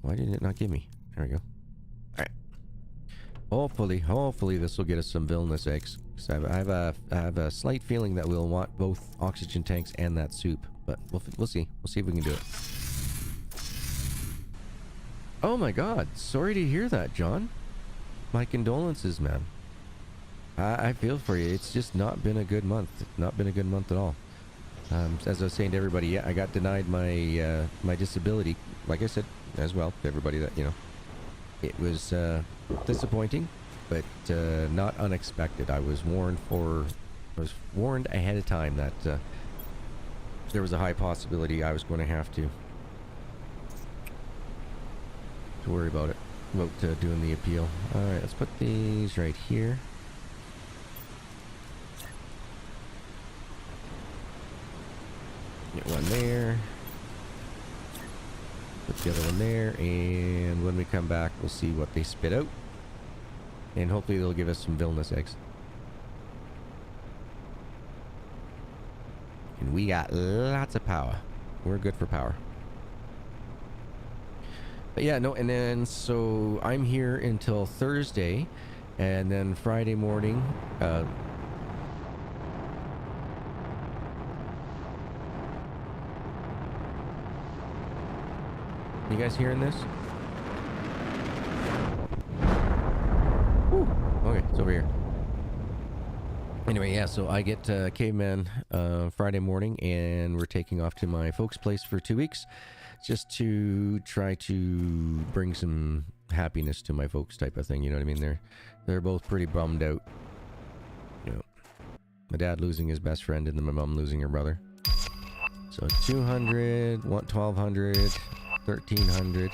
Why did it not give me? There we go. Alright. Hopefully this will get us some villainous eggs. Because I have a slight feeling that we'll want both oxygen tanks and that soup. But we'll see. We'll see if we can do it. Oh my god. Sorry to hear that, John. My condolences, man. I feel for you. It's just not been a good month. Not been a good month at all. As I was saying to everybody, yeah, I got denied my my disability. Like I said as well to everybody, that, you know, it was disappointing, but not unexpected. I was warned ahead of time that there was a high possibility I was going to have to worry about it, about doing the appeal. All right, let's put these right here. Get one there. Put the other one there, and when we come back, we'll see what they spit out. And hopefully they'll give us some villainous eggs. And we got lots of power. We're good for power. But yeah, no, and then, so I'm here until Thursday, and then Friday morning, you guys hearing this? Woo. Okay, it's over here. Anyway, yeah, so I get Caveman Friday morning, and we're taking off to my folks' place for 2 weeks, just to try to bring some happiness to my folks, type of thing. You know what I mean? They're both pretty bummed out. You know, my dad losing his best friend, and then my mom losing her brother. So 200, 1200, 1300.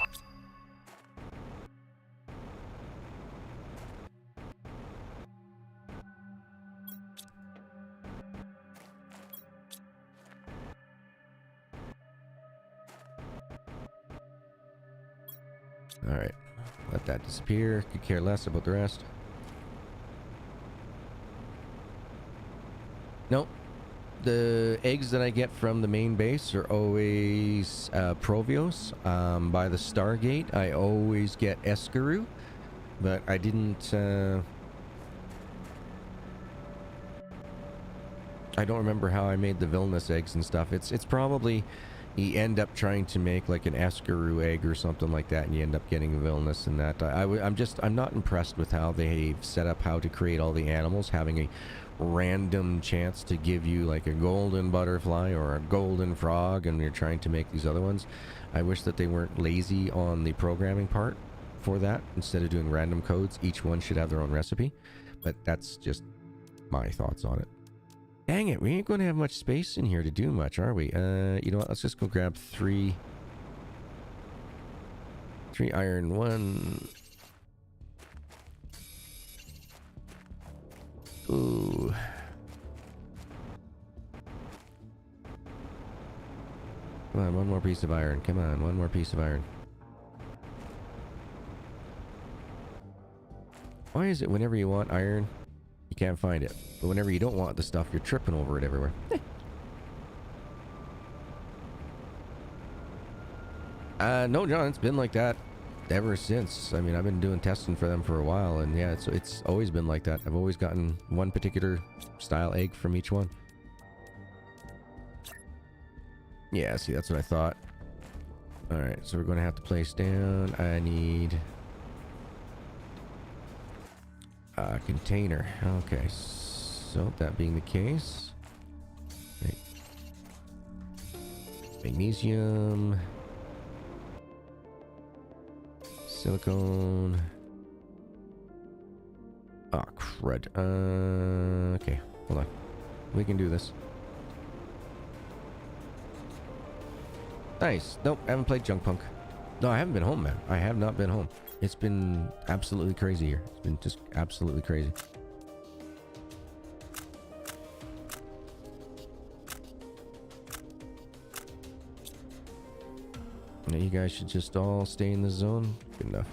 All right, let that disappear. Could care less about the rest. Nope. The eggs that I get from the main base are always Provios. By the Stargate, I always get Escarou, but I didn't. I don't remember how I made the villainous eggs and stuff. It's probably you end up trying to make like an Escarou egg or something like that, and you end up getting villainous and that. I'm not impressed with how they've set up how to create all the animals, having a random chance to give you like a golden butterfly or a golden frog, and you're trying to make these other ones. I wish that they weren't lazy on the programming part for that. Instead of doing random codes, each one should have their own recipe. But that's just my thoughts on it. Dang it, we ain't going to have much space in here to do much, are we? You know what, let's just go grab three iron, 1. Ooh. Come on, one more piece of iron. Come on, one more piece of iron. Why is it whenever you want iron, you can't find it? But whenever you don't want the stuff, you're tripping over it everywhere. No, John, it's been like that ever since. I mean, I've been doing testing for them for a while, and yeah, it's always been like that. I've always gotten one particular style egg from each one. Yeah, see, that's what I thought. Alright, so we're going to have to place down. I need a container. Okay, so that being the case, right. Magnesium, silicone. Oh, crud. Okay, hold on. We can do this. Nice. Nope, I haven't played Junk Punk. No, I haven't been home, man. I have not been home. It's been absolutely crazy here. It's been just absolutely crazy. Now you guys should just all stay in the zone. Good enough.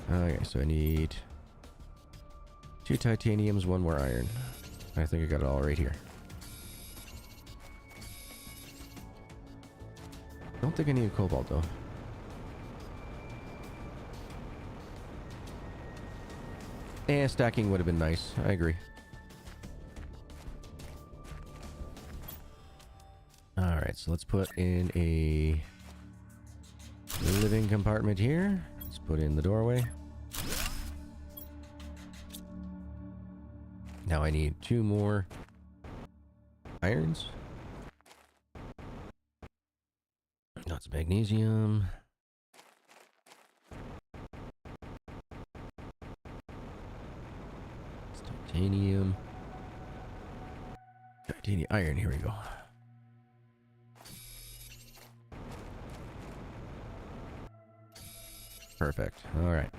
Okay, so I need 2 titaniums, 1 more iron. I think I got it all right here. Don't think I need a cobalt though. Stacking would have been nice. I agree. Alright, so let's put in a living compartment here. Let's put in the doorway. Now I need 2 more irons. Lots of magnesium. It's titanium. Titanium iron, here we go. Perfect. All right.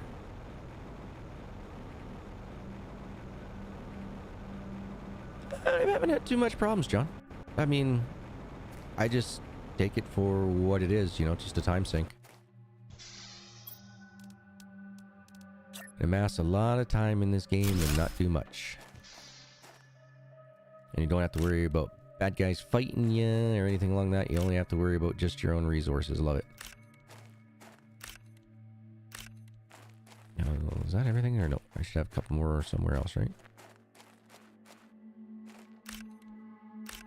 I haven't had too much problems, John. I mean, I just take it for what it is, you know, just a time sink. Amass a lot of time in this game and not do much. And you don't have to worry about bad guys fighting you or anything along that. You only have to worry about just your own resources. Love it. Is that everything or no? I should have a couple more somewhere else, right?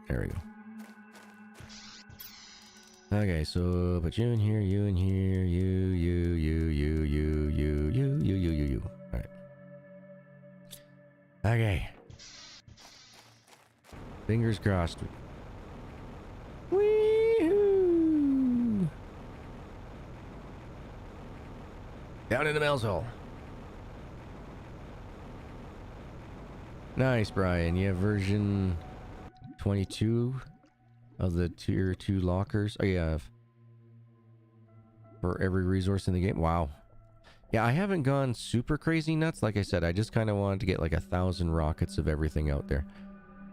There we go. Okay, so put you in here, you in here, you. Alright. Okay. Fingers crossed. Wee-hoo! Down in the mail's hole. Nice, Brian. You have version 22 of the tier 2 lockers. Oh, you have for every resource in the game. Wow. Yeah, I haven't gone super crazy nuts. Like I said, I just kind of wanted to get like 1,000 rockets of everything out there.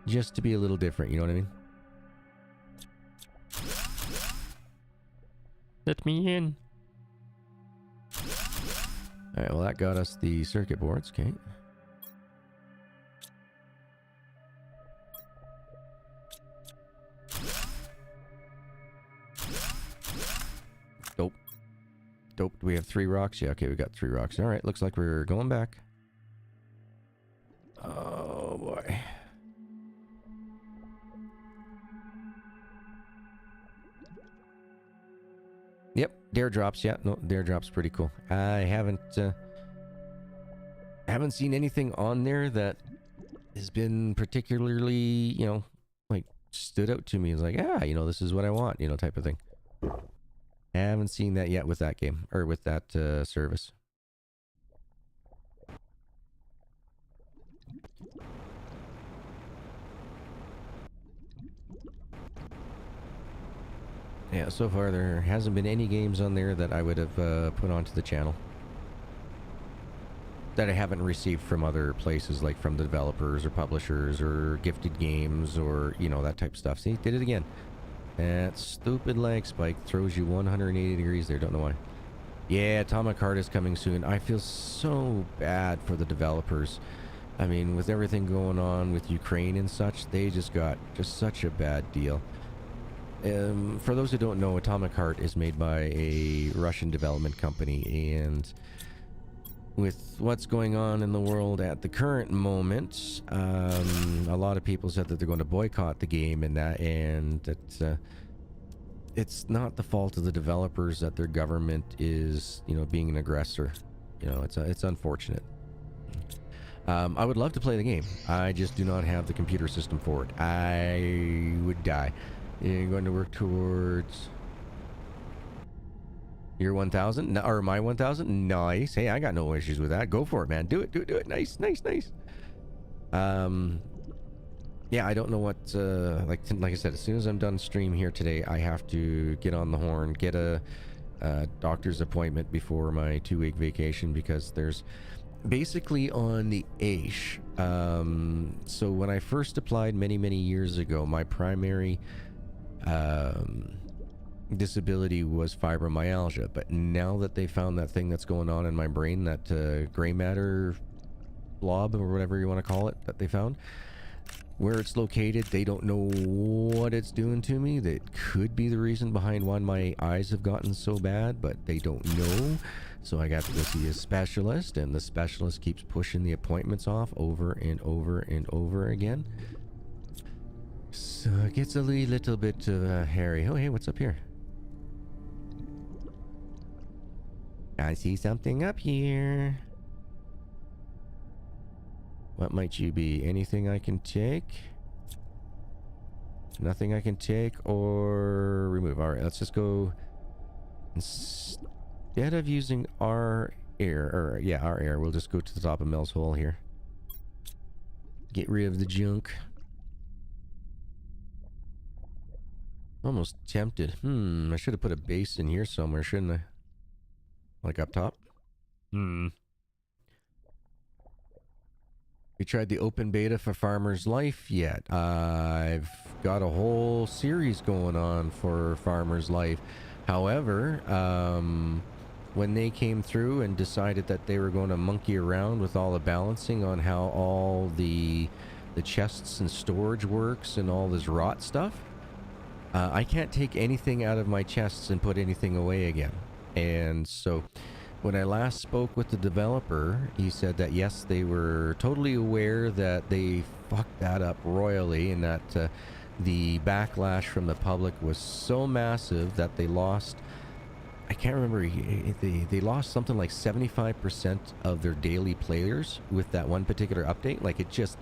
Just to be a little different, you know what I mean? Let me in. Alright, well that got us the circuit boards, okay. Dope. Dope. Do we have 3 rocks? Yeah, okay, we got 3 rocks. Alright, looks like we're going back. Oh boy. Yep, dare drops. Yeah, no, dare drops pretty cool. I haven't seen anything on there that has been particularly, you know, like stood out to me. It's like, ah, you know, this is what I want, you know, type of thing. I haven't seen that yet with that game or with that service. Yeah, so far there hasn't been any games on there that I would have put onto the channel that I haven't received from other places, like from the developers or publishers or gifted games or, you know, that type of stuff. See, did it again. That stupid lag spike throws you 180 degrees there. Don't know why. Yeah, Atomic Heart is coming soon. I feel so bad for the developers. I mean, with everything going on with Ukraine and such, they just got just such a bad deal. For those who don't know, Atomic Heart is made by a Russian development company, and with what's going on in the world at the current moment, a lot of people said that they're going to boycott the game and that it's not the fault of the developers that their government is, you know, being an aggressor. You know, it's unfortunate. I would love to play the game. I just do not have the computer system for it. I would die. You're going to work towards your 1,000? No, or my 1,000? Nice. Hey, I got no issues with that. Go for it, man. Do it, do it, do it. Nice, nice, nice. yeah, I don't know what, like I said, as soon as I'm done stream here today, I have to get on the horn, get a doctor's appointment before my 2-week vacation, because there's basically on the AISH. So when I first applied many years ago, my primary disability was fibromyalgia, but now that they found that thing that's going on in my brain, that gray matter blob or whatever you want to call it, that they found, where it's located, they don't know what it's doing to me. That could be the reason behind why my eyes have gotten so bad, but they don't know. So I got to go see a specialist, and the specialist keeps pushing the appointments off over and over again. So it gets a little bit hairy. Oh, hey, what's up here? I see something up here. What might you be? Anything I can take? Nothing I can take or remove. Alright, let's just go. Instead of using our air, our air, we'll just go to the top of Mel's hole here. Get rid of the junk. Almost tempted. I should have put a base in here somewhere, shouldn't I? Like up top? You tried the open beta for Farmer's Life yet? I've got a whole series going on for Farmer's Life. However, when they came through and decided that they were going to monkey around with all the balancing on how all the chests and storage works and all this rot stuff, I can't take anything out of my chests and put anything away again. And so when I last spoke with the developer, he said that yes, they were totally aware that they fucked that up royally, and that the backlash from the public was so massive that they lost, I can't remember, they lost something like 75% of their daily players with that one particular update. Like, it just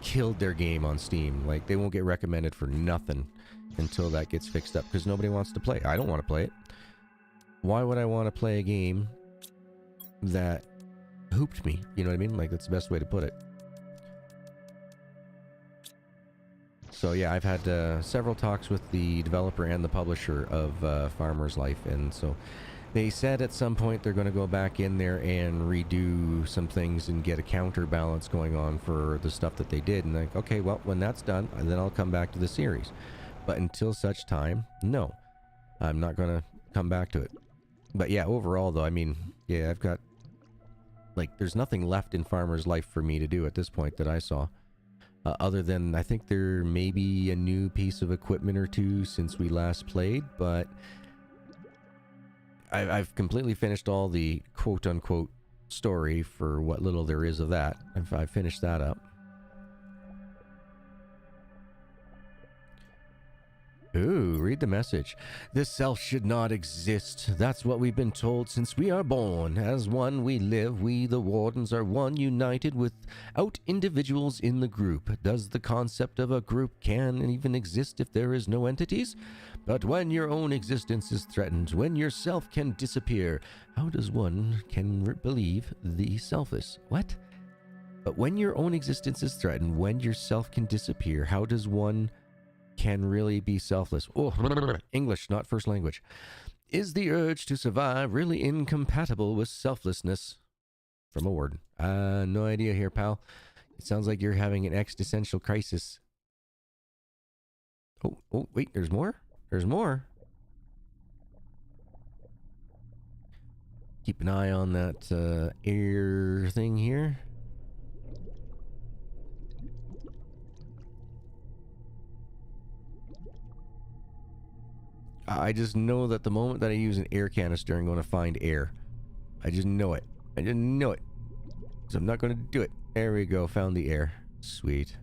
killed their game on Steam. Like, they won't get recommended for nothing until that gets fixed up, because nobody wants to play. I don't want to play it. Why would I want to play a game that hooped me? You know what I mean? Like, that's the best way to put it. So yeah, I've had several talks with the developer and the publisher of Farmer's Life, and so they said at some point they're going to go back in there and redo some things and get a counterbalance going on for the stuff that they did. And like, okay, well, when that's done, then I'll come back to the series. But until such time, no, I'm not going to come back to it. But yeah, overall though, I mean, yeah, I've got, like, there's nothing left in Farmer's Life for me to do at this point that I saw. Other than, I think there may be a new piece of equipment or two since we last played, but I've completely finished all the quote-unquote story for what little there is of that. I've finished that up. Ooh, read the message. The self should not exist. That's what we've been told since we are born. As one we live, we the wardens are one, united without individuals in the group. Does the concept of a group can even exist if there is no entities? But when your own existence is threatened, when your self can disappear, how does one can believe the selfless? What? But when your own existence is threatened, when your self can disappear, how does one can really be selfless? Oh, English, not first language. Is the urge to survive really incompatible with selflessness? From a warden. No idea here, pal. It sounds like you're having an existential crisis. Oh, wait, there's more? There's more. Keep an eye on that air thing here. I just know that the moment that I use an air canister, I'm going to find air. I just know it. I just know it. So I'm not going to do it. There we go. Found the air. Sweet.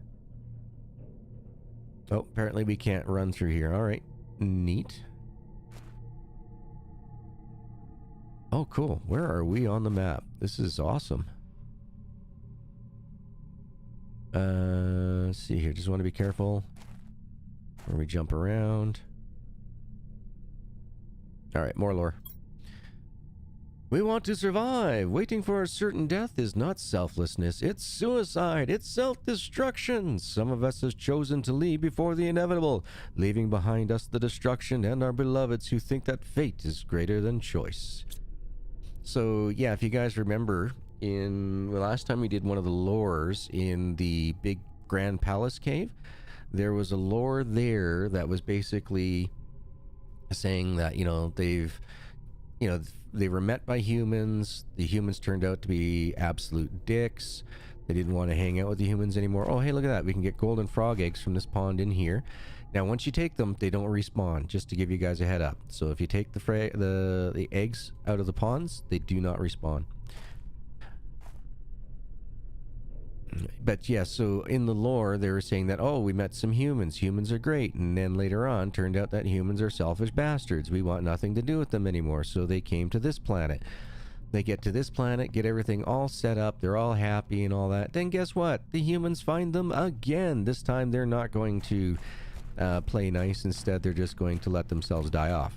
Oh, apparently we can't run through here. All right. Neat. Oh, cool. Where are we on the map? This is awesome. Let's see here. Just want to be careful where we jump around. All right, more lore. We want to survive. Waiting for a certain death is not selflessness. It's suicide. It's self-destruction. Some of us have chosen to leave before the inevitable, leaving behind us the destruction and our beloveds who think that fate is greater than choice. So, yeah, if you guys remember, in the last time we did one of the lores in the big Grand Palace cave, there was a lore there that was basically saying that, they were met by humans. The humans turned out to be absolute dicks. They didn't want to hang out with the humans anymore. Oh, hey, look at that. We can get golden frog eggs from this pond in here. Now, once you take them, they don't respawn, just to give you guys a head up. So if you take the eggs out of the ponds, they do not respawn. But yeah, so in the lore, they were saying that, oh, we met some humans. Humans are great. And then later on, turned out that humans are selfish bastards. We want nothing to do with them anymore. So they came to this planet. They get to this planet, get everything all set up. They're all happy and all that. Then guess what? The humans find them again. This time, they're not going to play nice. Instead, they're just going to let themselves die off.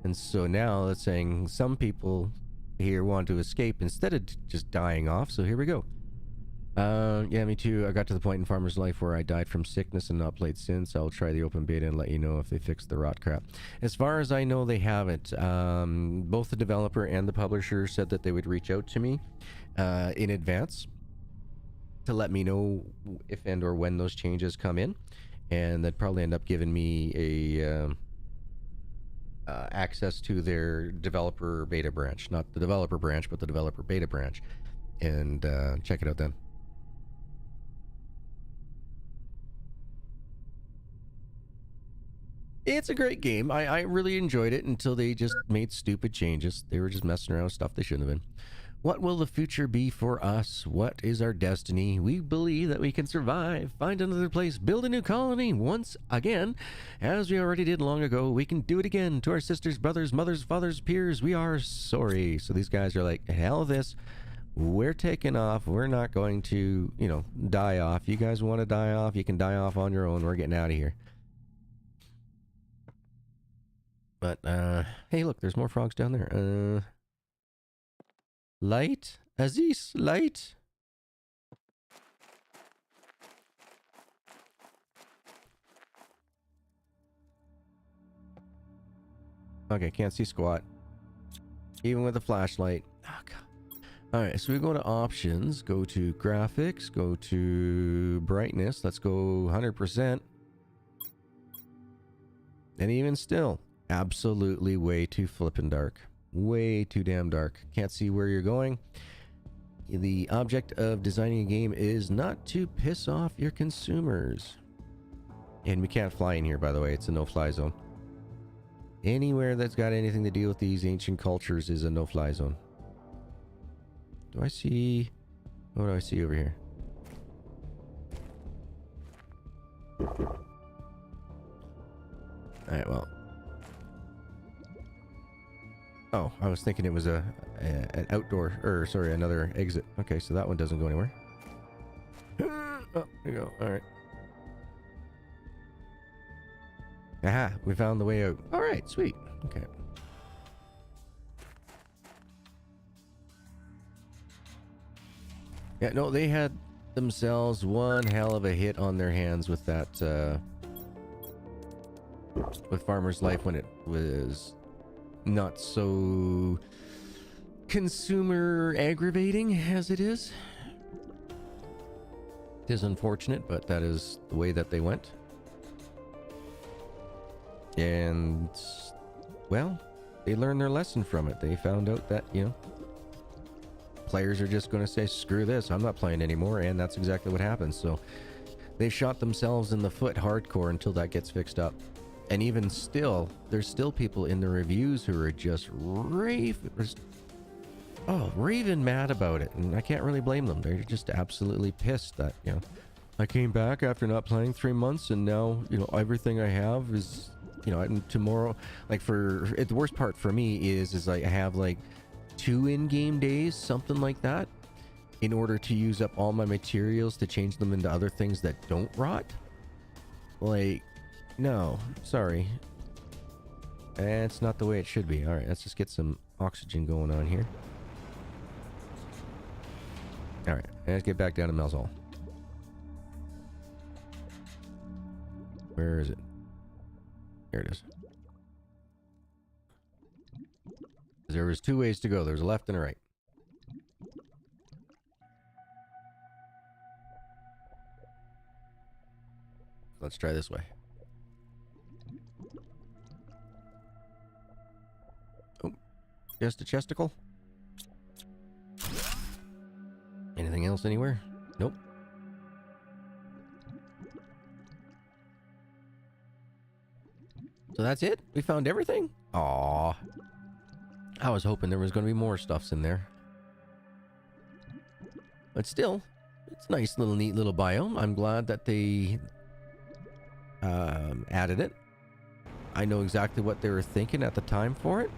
And so now it's saying some people here want to escape instead of just dying off. So here we go. Yeah, me too. I got to the point in Farmer's Life where I died from sickness and not played since. I'll try the open beta and let you know if they fixed the rot crap. As far as I know, they haven't. Both the developer and the publisher said that they would reach out to me in advance to let me know if and or when those changes come in, and they'd probably end up giving me a access to their developer beta branch. Not the developer branch, but the developer beta branch. And check it out then. It's a great game. I really enjoyed it until they just made stupid changes. They were just messing around with stuff they shouldn't have been. What will the future be for us? What is our destiny? We believe that we can survive, find another place, build a new colony once again. As we already did long ago, we can do it again. To our sisters, brothers, mothers, fathers, peers, we are sorry. So these guys are like, hell of this. We're taking off. We're not going to, die off. You guys want to die off? You can die off on your own. We're getting out of here. But, hey, look, there's more frogs down there. Light? Aziz, light? Okay, can't see squat. Even with a flashlight. Oh, God. Alright, so we go to options, go to graphics, go to brightness. Let's go 100%. And even still, absolutely way too flippin' dark. Way too damn dark. Can't see where you're going. The object of designing a game is not to piss off your consumers. And we can't fly in here, by the way. It's a no-fly zone. Anywhere that's got anything to do with these ancient cultures is a no-fly zone. Do I see... What do I see over here? Alright, well... Oh, I was thinking it was an outdoor, or sorry, another exit. Okay, so that one doesn't go anywhere. Oh, there you go. All right. Aha, we found the way out. All right, sweet. Okay. Yeah, no, they had themselves one hell of a hit on their hands with that, with Farmer's Life when it was not so consumer aggravating as it is. It is unfortunate, but that is the way that they went. And, well, they learned their lesson from it. They found out that, players are just going to say, screw this, I'm not playing anymore, and that's exactly what happens. So they shot themselves in the foot hardcore until that gets fixed up. And even still, there's still people in the reviews who are just raving mad about it. And I can't really blame them. They're just absolutely pissed that, I came back after not playing 3 months and now, everything I have is, and tomorrow, the worst part for me is like I have like 2 in-game days, something like that, in order to use up all my materials to change them into other things that don't rot. Like, no, sorry. It's not the way it should be. All right, let's just get some oxygen going on here. Alright, let's get back down to Mel's Hall. Where is it? Here it is. There was two ways to go. There's a left and a right. Let's try this way. Oh, just a chesticle? Anything else anywhere? Nope. So that's it? We found everything? Aww. I was hoping there was going to be more stuffs in there. But still, it's a nice little neat little biome. I'm glad that they added it. I know exactly what they were thinking at the time for it.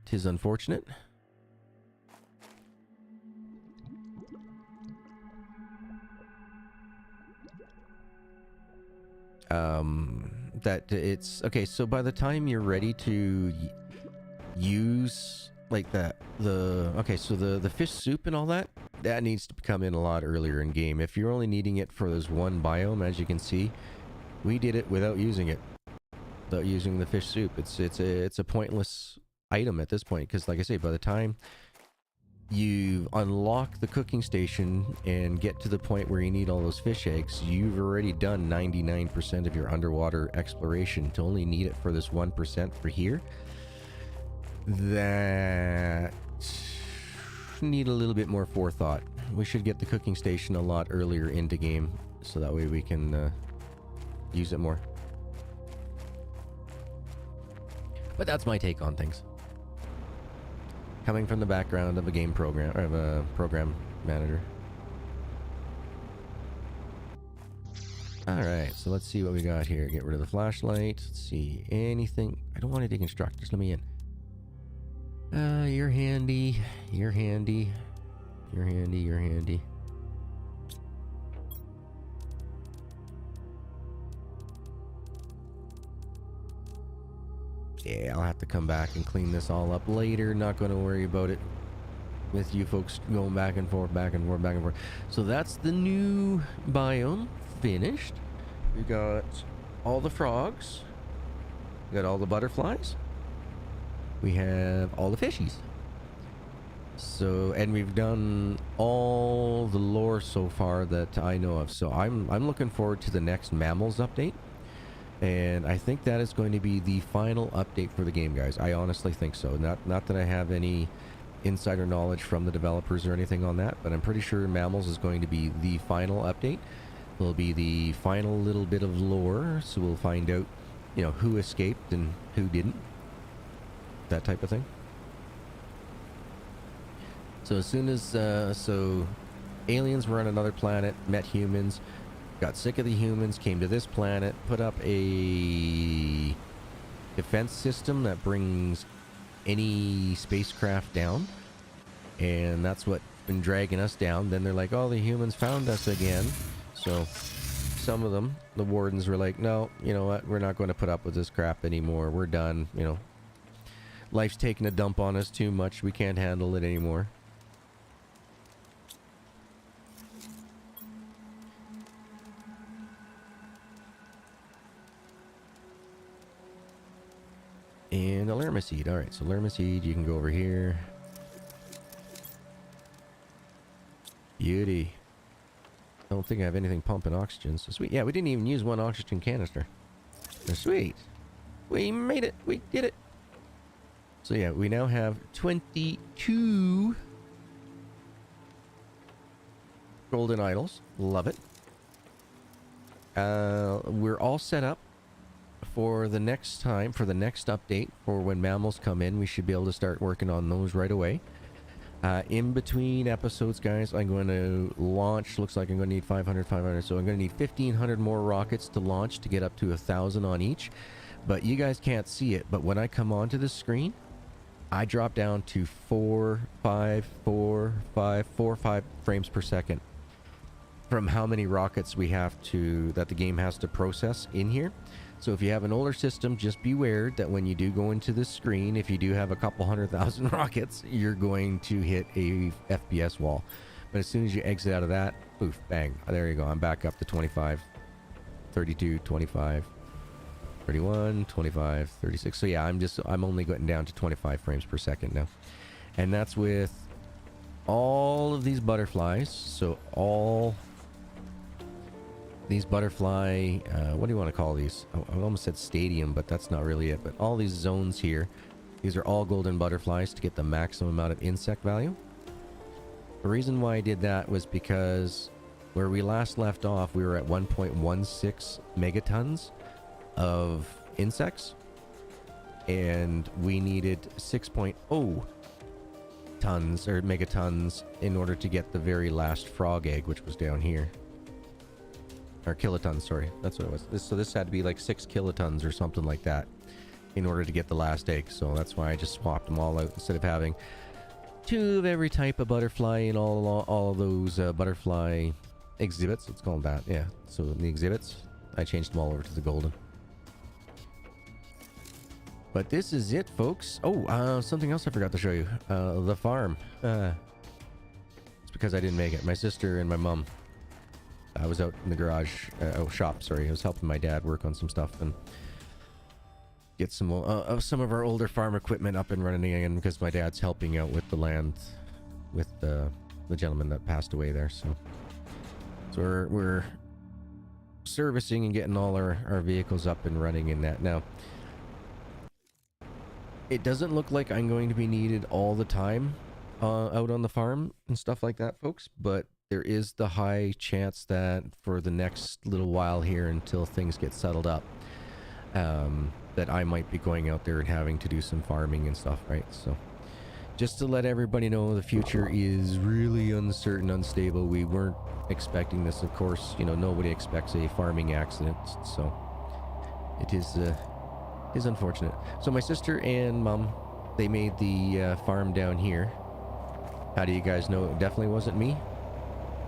'Tis unfortunate. That it's okay. So by the time you're ready to use like okay, so the fish soup and all that needs to come in a lot earlier in game. If you're only needing it for this one biome, as you can see, we did it without using it, without using the fish soup. It's a pointless item at this point, because like I say, by the time you unlock the cooking station and get to the point where you need all those fish eggs, you've already done 99% of your underwater exploration. To only need it for this 1% for here, that need a little bit more forethought. We should get the cooking station a lot earlier into game, so that way we can use it more. But that's my take on things, coming from the background of a game program, or of a program manager. Alright, so let's see what we got here. Get rid of the flashlight. Let's see. Anything? I don't want to deconstruct. Just let me in. You're handy. You're handy. You're handy. You're handy. Yeah, I'll have to come back and clean this all up later. Not going to worry about it with you folks going back and forth, back and forth, back and forth. So that's the new biome finished. We got all the frogs. We got all the butterflies. We have all the fishies. So, and we've done all the lore so far that I know of. So I'm looking forward to the next mammals update. And I think that is going to be the final update for the game, guys. I honestly think so. Not that I have any insider knowledge from the developers or anything on that, but I'm pretty sure Mammals is going to be the final update. It'll be the final little bit of lore, so we'll find out, you know, who escaped and who didn't. That type of thing. So as soon as, so aliens were on another planet, met humans, got sick of the humans, came to this planet, put up a defense system that brings any spacecraft down, and that's what's been dragging us down. Then they're like, oh, the humans found us again. So some of them, the wardens, were like, no, you know what, we're not going to put up with this crap anymore. We're done. You know, life's taking a dump on us too much. We can't handle it anymore. And a lerma-seed. Alright, so lerma-seed, you can go over here. Beauty. I don't think I have anything pumping oxygen, so sweet. Yeah, we didn't even use one oxygen canister. So sweet. We made it. We did it. So yeah, we now have 22 golden idols. Love it. We're all set up for the next time, for the next update, for when mammals come in. We should be able to start working on those right away. In between episodes, guys, I'm going to launch, looks like I'm going to need 500, so I'm going to need 1,500 more rockets to launch to get up to 1,000 on each. But you guys can't see it, but when I come onto the screen, I drop down to 4, 5 frames per second from how many rockets we have to, that the game has to process in here. So if you have an older system, just beware that when you do go into this screen, if you do have a couple 100,000 rockets, you're going to hit a FPS wall. But as soon as you exit out of that, poof, bang, there you go. I'm back up to 25, 32, 25, 31, 25, 36. So yeah, I'm only getting down to 25 frames per second now. And that's with all of these butterflies. So all these butterfly, what do you want to call these? I almost said stadium, but that's not really it. But all these zones here, these are all golden butterflies to get the maximum amount of insect value. The reason why I did that was because where we last left off, we were at 1.16 megatons of insects, and we needed 6.0 tons or megatons in order to get the very last frog egg, which was down here. Or kilotons, sorry. That's what it was. So this had to be like 6 kilotons or something like that in order to get the last egg. So that's why I just swapped them all out instead of having 2 of every type of butterfly in all of those butterfly exhibits. Let's call them that. Yeah. So in the exhibits, I changed them all over to the golden. But this is it, folks. Oh, something else I forgot to show you. The farm. It's because I didn't make it. My sister and my mom. I was out in the garage, shop, sorry. I was helping my dad work on some stuff and get some of our older farm equipment up and running again because my dad's helping out with the land with the gentleman that passed away there. So we're servicing and getting all our vehicles up and running in that. Now, it doesn't look like I'm going to be needed all the time out on the farm and stuff like that, folks, but there is the high chance that for the next little while here until things get settled up, that I might be going out there and having to do some farming and stuff, right? So just to let everybody know, the future is really uncertain, unstable. We weren't expecting this, of course. You know, nobody expects a farming accident, so it is unfortunate. So my sister and mom, they made the farm down here. How do you guys know it definitely wasn't me?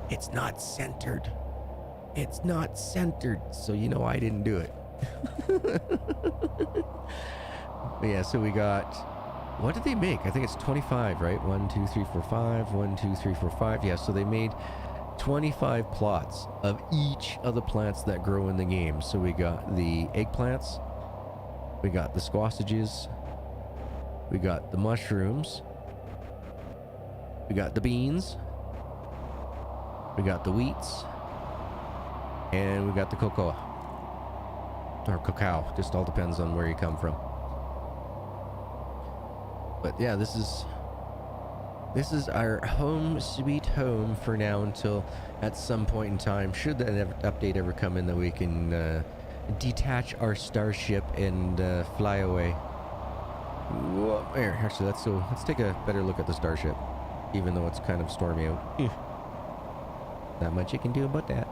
It's not centered. It's not centered, so you know I didn't do it. But yeah, so we got, what did they make? I think it's 25, right? 1, 2, 3, 4, 5. 1, 2, 3, 4, 5. Yeah, so they made 25 plots of each of the plants that grow in the game. So we got the eggplants, we got the squassages, we got the mushrooms, we got the beans, we got the wheats, and we got the cocoa. Or cacao, just all depends on where you come from. But yeah, this is our home sweet home for now until at some point in time, should that update ever come in, that we can detach our starship and fly away. Whoa, there, actually, let's take a better look at the starship, even though it's kind of stormy out. Not much you can do about that.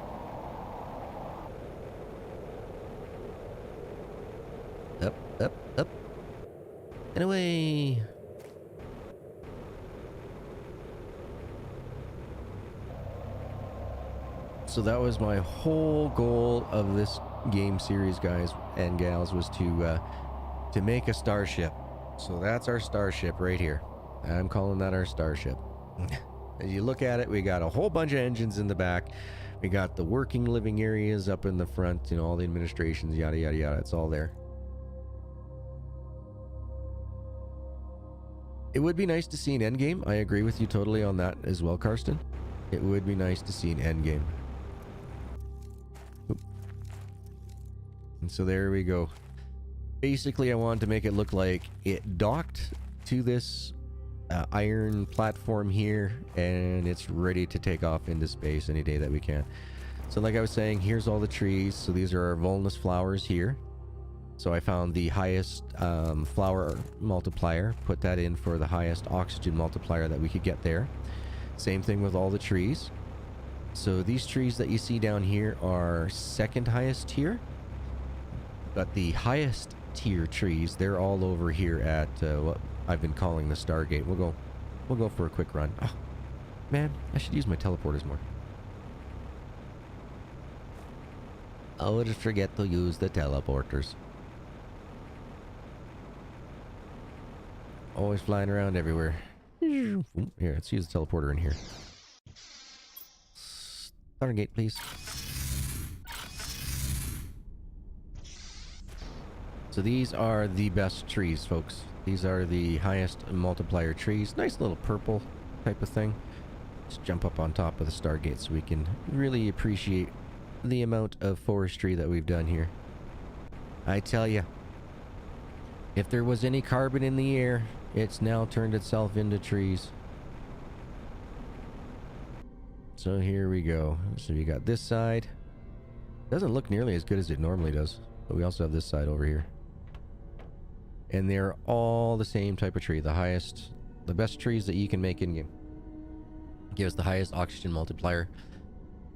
Up, up, up, and away. So that was my whole goal of this game series, guys and gals, was to make a starship. So that's our starship right here. I'm calling that our starship. As you look at it, we got a whole bunch of engines in the back. We got the working living areas up in the front, you know, all the administrations, yada, yada, yada. It's all there. It would be nice to see an endgame. I agree with you totally on that as well, Karsten. It would be nice to see an endgame. Oop. And so there we go. Basically, I wanted to make it look like it docked to this iron platform here, and it's ready to take off into space any day that we can. So like I was saying, here's all the trees. So these are our Volnus flowers here. So I found the highest flower multiplier, put that in for the highest oxygen multiplier that we could get there. Same thing with all the trees. So these trees that you see down here are second highest tier, but the highest tier trees, they're all over here at what I've been calling the Stargate. We'll go for a quick run. Oh, man, I should use my teleporters more. Always forget to use the teleporters. Always flying around everywhere. Here, let's use the teleporter in here. Stargate, please. So these are the best trees, folks. These are the highest multiplier trees. Nice little purple type of thing. Let's jump up on top of the Stargate so we can really appreciate the amount of forestry that we've done here. I tell you, if there was any carbon in the air, it's now turned itself into trees. So here we go. So you got this side. Doesn't look nearly as good as it normally does. But we also have this side over here. And they're all the same type of tree. The highest, the best trees that you can make in game. Gives the highest oxygen multiplier.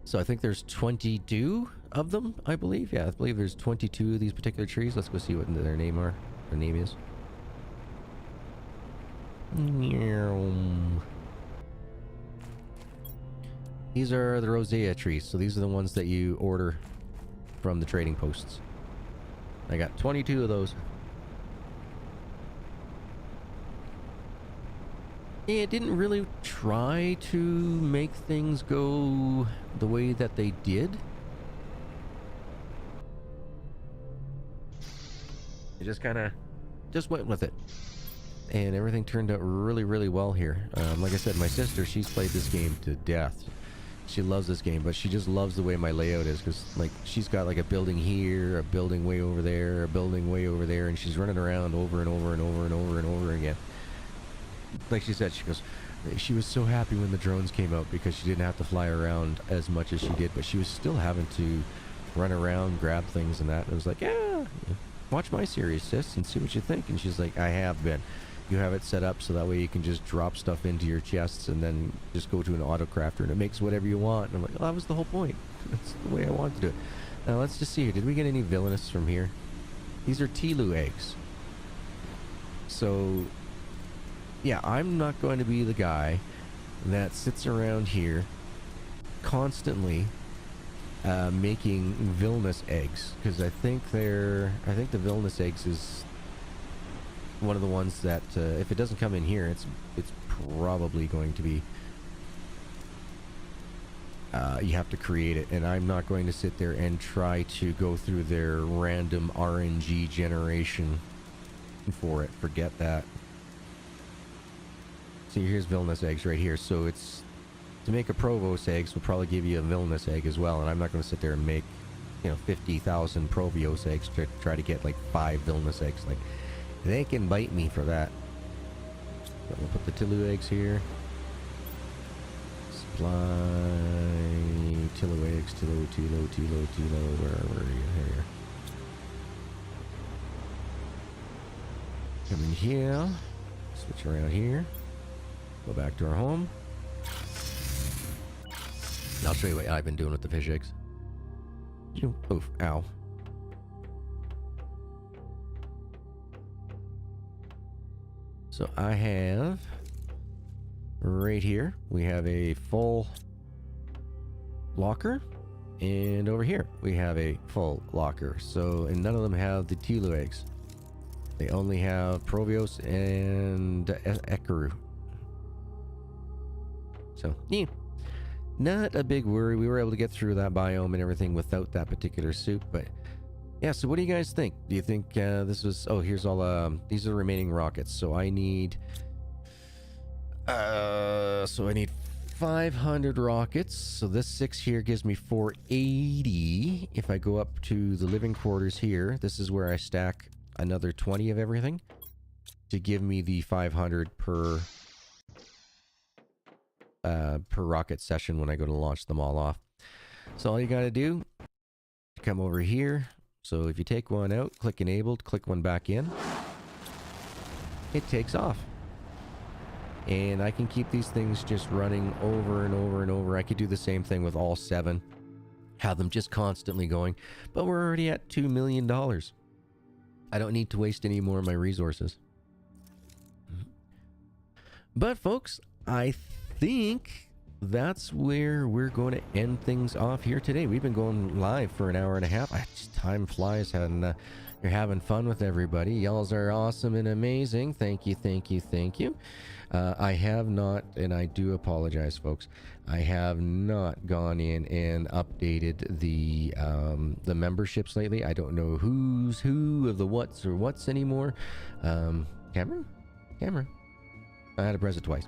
So I think there's 22 of them, I believe. Yeah, I believe there's 22 of these particular trees. Let's go see what their name is. These are the rosea trees. So these are the ones that you order from the trading posts. I got 22 of those. It didn't really try to make things go the way that they did. It just kind of went with it. And everything turned out really, really well here. Like I said, my sister, she's played this game to death. She loves this game, but she just loves the way my layout is. Because, like, she's got, like, a building here, a building way over there, a building way over there. And she's running around over and over and over and over and over again. Like she said, she goes, she was so happy when the drones came out because she didn't have to fly around as much as she did, but she was still having to run around, grab things and that. And I was like, yeah, watch my series, sis, and see what you think. And she's like, I have been. You have it set up so that way you can just drop stuff into your chests and then just go to an auto crafter and it makes whatever you want. And I'm like, oh, that was the whole point. That's the way I wanted to do it. Now let's just see here. Did we get any villainous from here? These are Telu eggs. So yeah, I'm not going to be the guy that sits around here constantly making villainous eggs, because I think the villainous eggs is one of the ones that if it doesn't come in here, it's probably going to be you have to create it, and I'm not going to sit there and try to go through their random RNG generation for it. Forget that. See, here's villainous eggs right here. So it's to make a Provost eggs will probably give you a villainous egg as well. And I'm not going to sit there and make, 50,000 Provios eggs to try to get like 5 villainous eggs. Like, they can bite me for that. But we'll put the Tilu eggs here. Supply Tilu eggs, Tilo. Where are you? Here. Come in here. Switch around here. Go back to our home. I'll show you what I've been doing with the fish eggs. Oof, ow. So I have right here, we have a full locker, and over here we have a full locker. So, and none of them have the Tilo eggs. They only have Provios and Ekaru. So, yeah, not a big worry. We were able to get through that biome and everything without that particular soup. But yeah, so what do you guys think? Do you think this was... Oh, here's all... these are the remaining rockets. So I need... so I need 500 rockets. So this 6 here gives me 480. If I go up to the living quarters here, this is where I stack another 20 of everything to give me the 500 per rocket session when I go to launch them all off. So all you gotta do, come over here. So if you take one out, click enabled, click one back in, it takes off. And I can keep these things just running over and over and over. I could do the same thing with all 7. Have them just constantly going. But we're already at $2 million. I don't need to waste any more of my resources. But folks, I think that's where we're going to end things off here today. We've been going live for an hour and a half. Time flies, and you're having fun with everybody. Y'alls are awesome and amazing. Thank you, thank you, thank you. I have not, and I do apologize, folks, I have not gone in and updated the memberships lately. I don't know who's who of the what's or what's anymore. Cameron? I had to press it twice.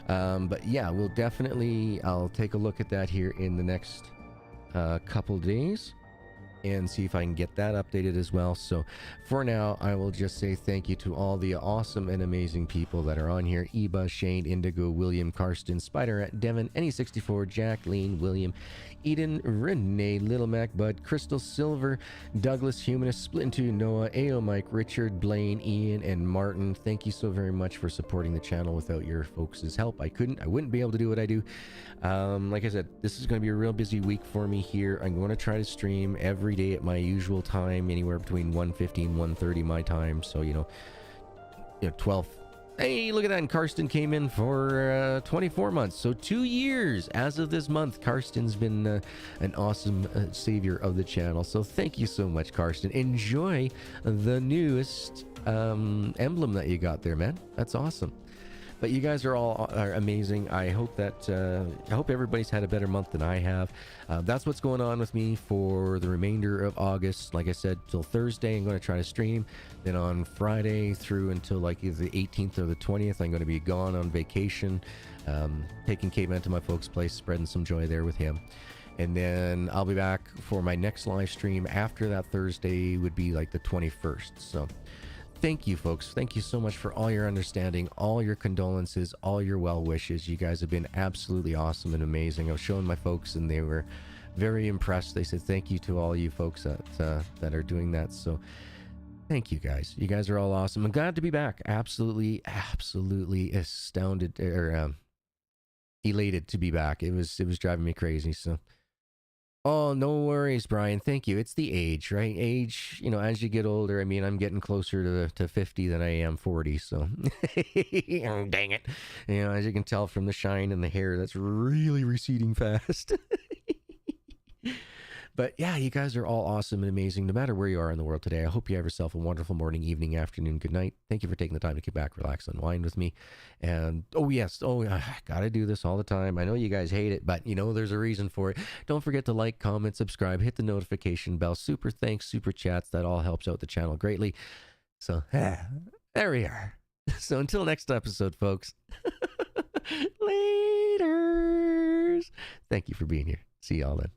But yeah, we'll definitely, I'll take a look at that here in the next couple days and see if I can get that updated as well. So for now, I will just say thank you to all the awesome and amazing people that are on here. Eba, Shane, Indigo, William, Karsten, Spider, Devin, Any64, Jacqueline, William, Eden, Renee, Little Mac, Bud, Crystal, Silver, Douglas, Humanist, Split into Noah, AO Mike, Richard, Blaine, Ian, and Martin. Thank you so very much for supporting the channel. Without your folks' help, I wouldn't be able to do what I do. Like I said, this is going to be a real busy week for me here. I'm going to try to stream every day at my usual time, anywhere between 1:15, 1:30 my time. So, 12. Hey, look at that. And Karsten came in for 24 months. So 2 years as of this month. Karsten's been an awesome savior of the channel. So thank you so much, Karsten. Enjoy the newest emblem that you got there, man. That's awesome. But you guys are all amazing. I hope everybody's had a better month than I have. That's what's going on with me for the remainder of August. Like I said, till Thursday, I'm going to try to stream. Then on Friday through until like either the 18th or the 20th, I'm going to be gone on vacation, taking Caveman to my folks' place, spreading some joy there with him. And then I'll be back for my next live stream after that. Thursday would be like the 21st. So thank you, folks. Thank you so much for all your understanding, all your condolences, all your well wishes. You guys have been absolutely awesome and amazing. I was showing my folks, and they were very impressed. They said thank you to all you folks that are doing that. So thank you, guys. You guys are all awesome. I'm glad to be back. Absolutely astounded or elated to be back. It was driving me crazy. So. Oh, no worries, Brian. Thank you. It's the age, right? Age, as you get older, I mean, I'm getting closer to 50 than I am 40, so oh, dang it. As you can tell from the shine and the hair, that's really receding fast. But yeah, you guys are all awesome and amazing, no matter where you are in the world today. I hope you have yourself a wonderful morning, evening, afternoon, good night. Thank you for taking the time to get back, relax, unwind with me. And I gotta do this all the time. I know you guys hate it, but there's a reason for it. Don't forget to like, comment, subscribe, hit the notification bell. Super thanks, super chats. That all helps out the channel greatly. So there we are. So until next episode, folks. Laters. Thank you for being here. See y'all then.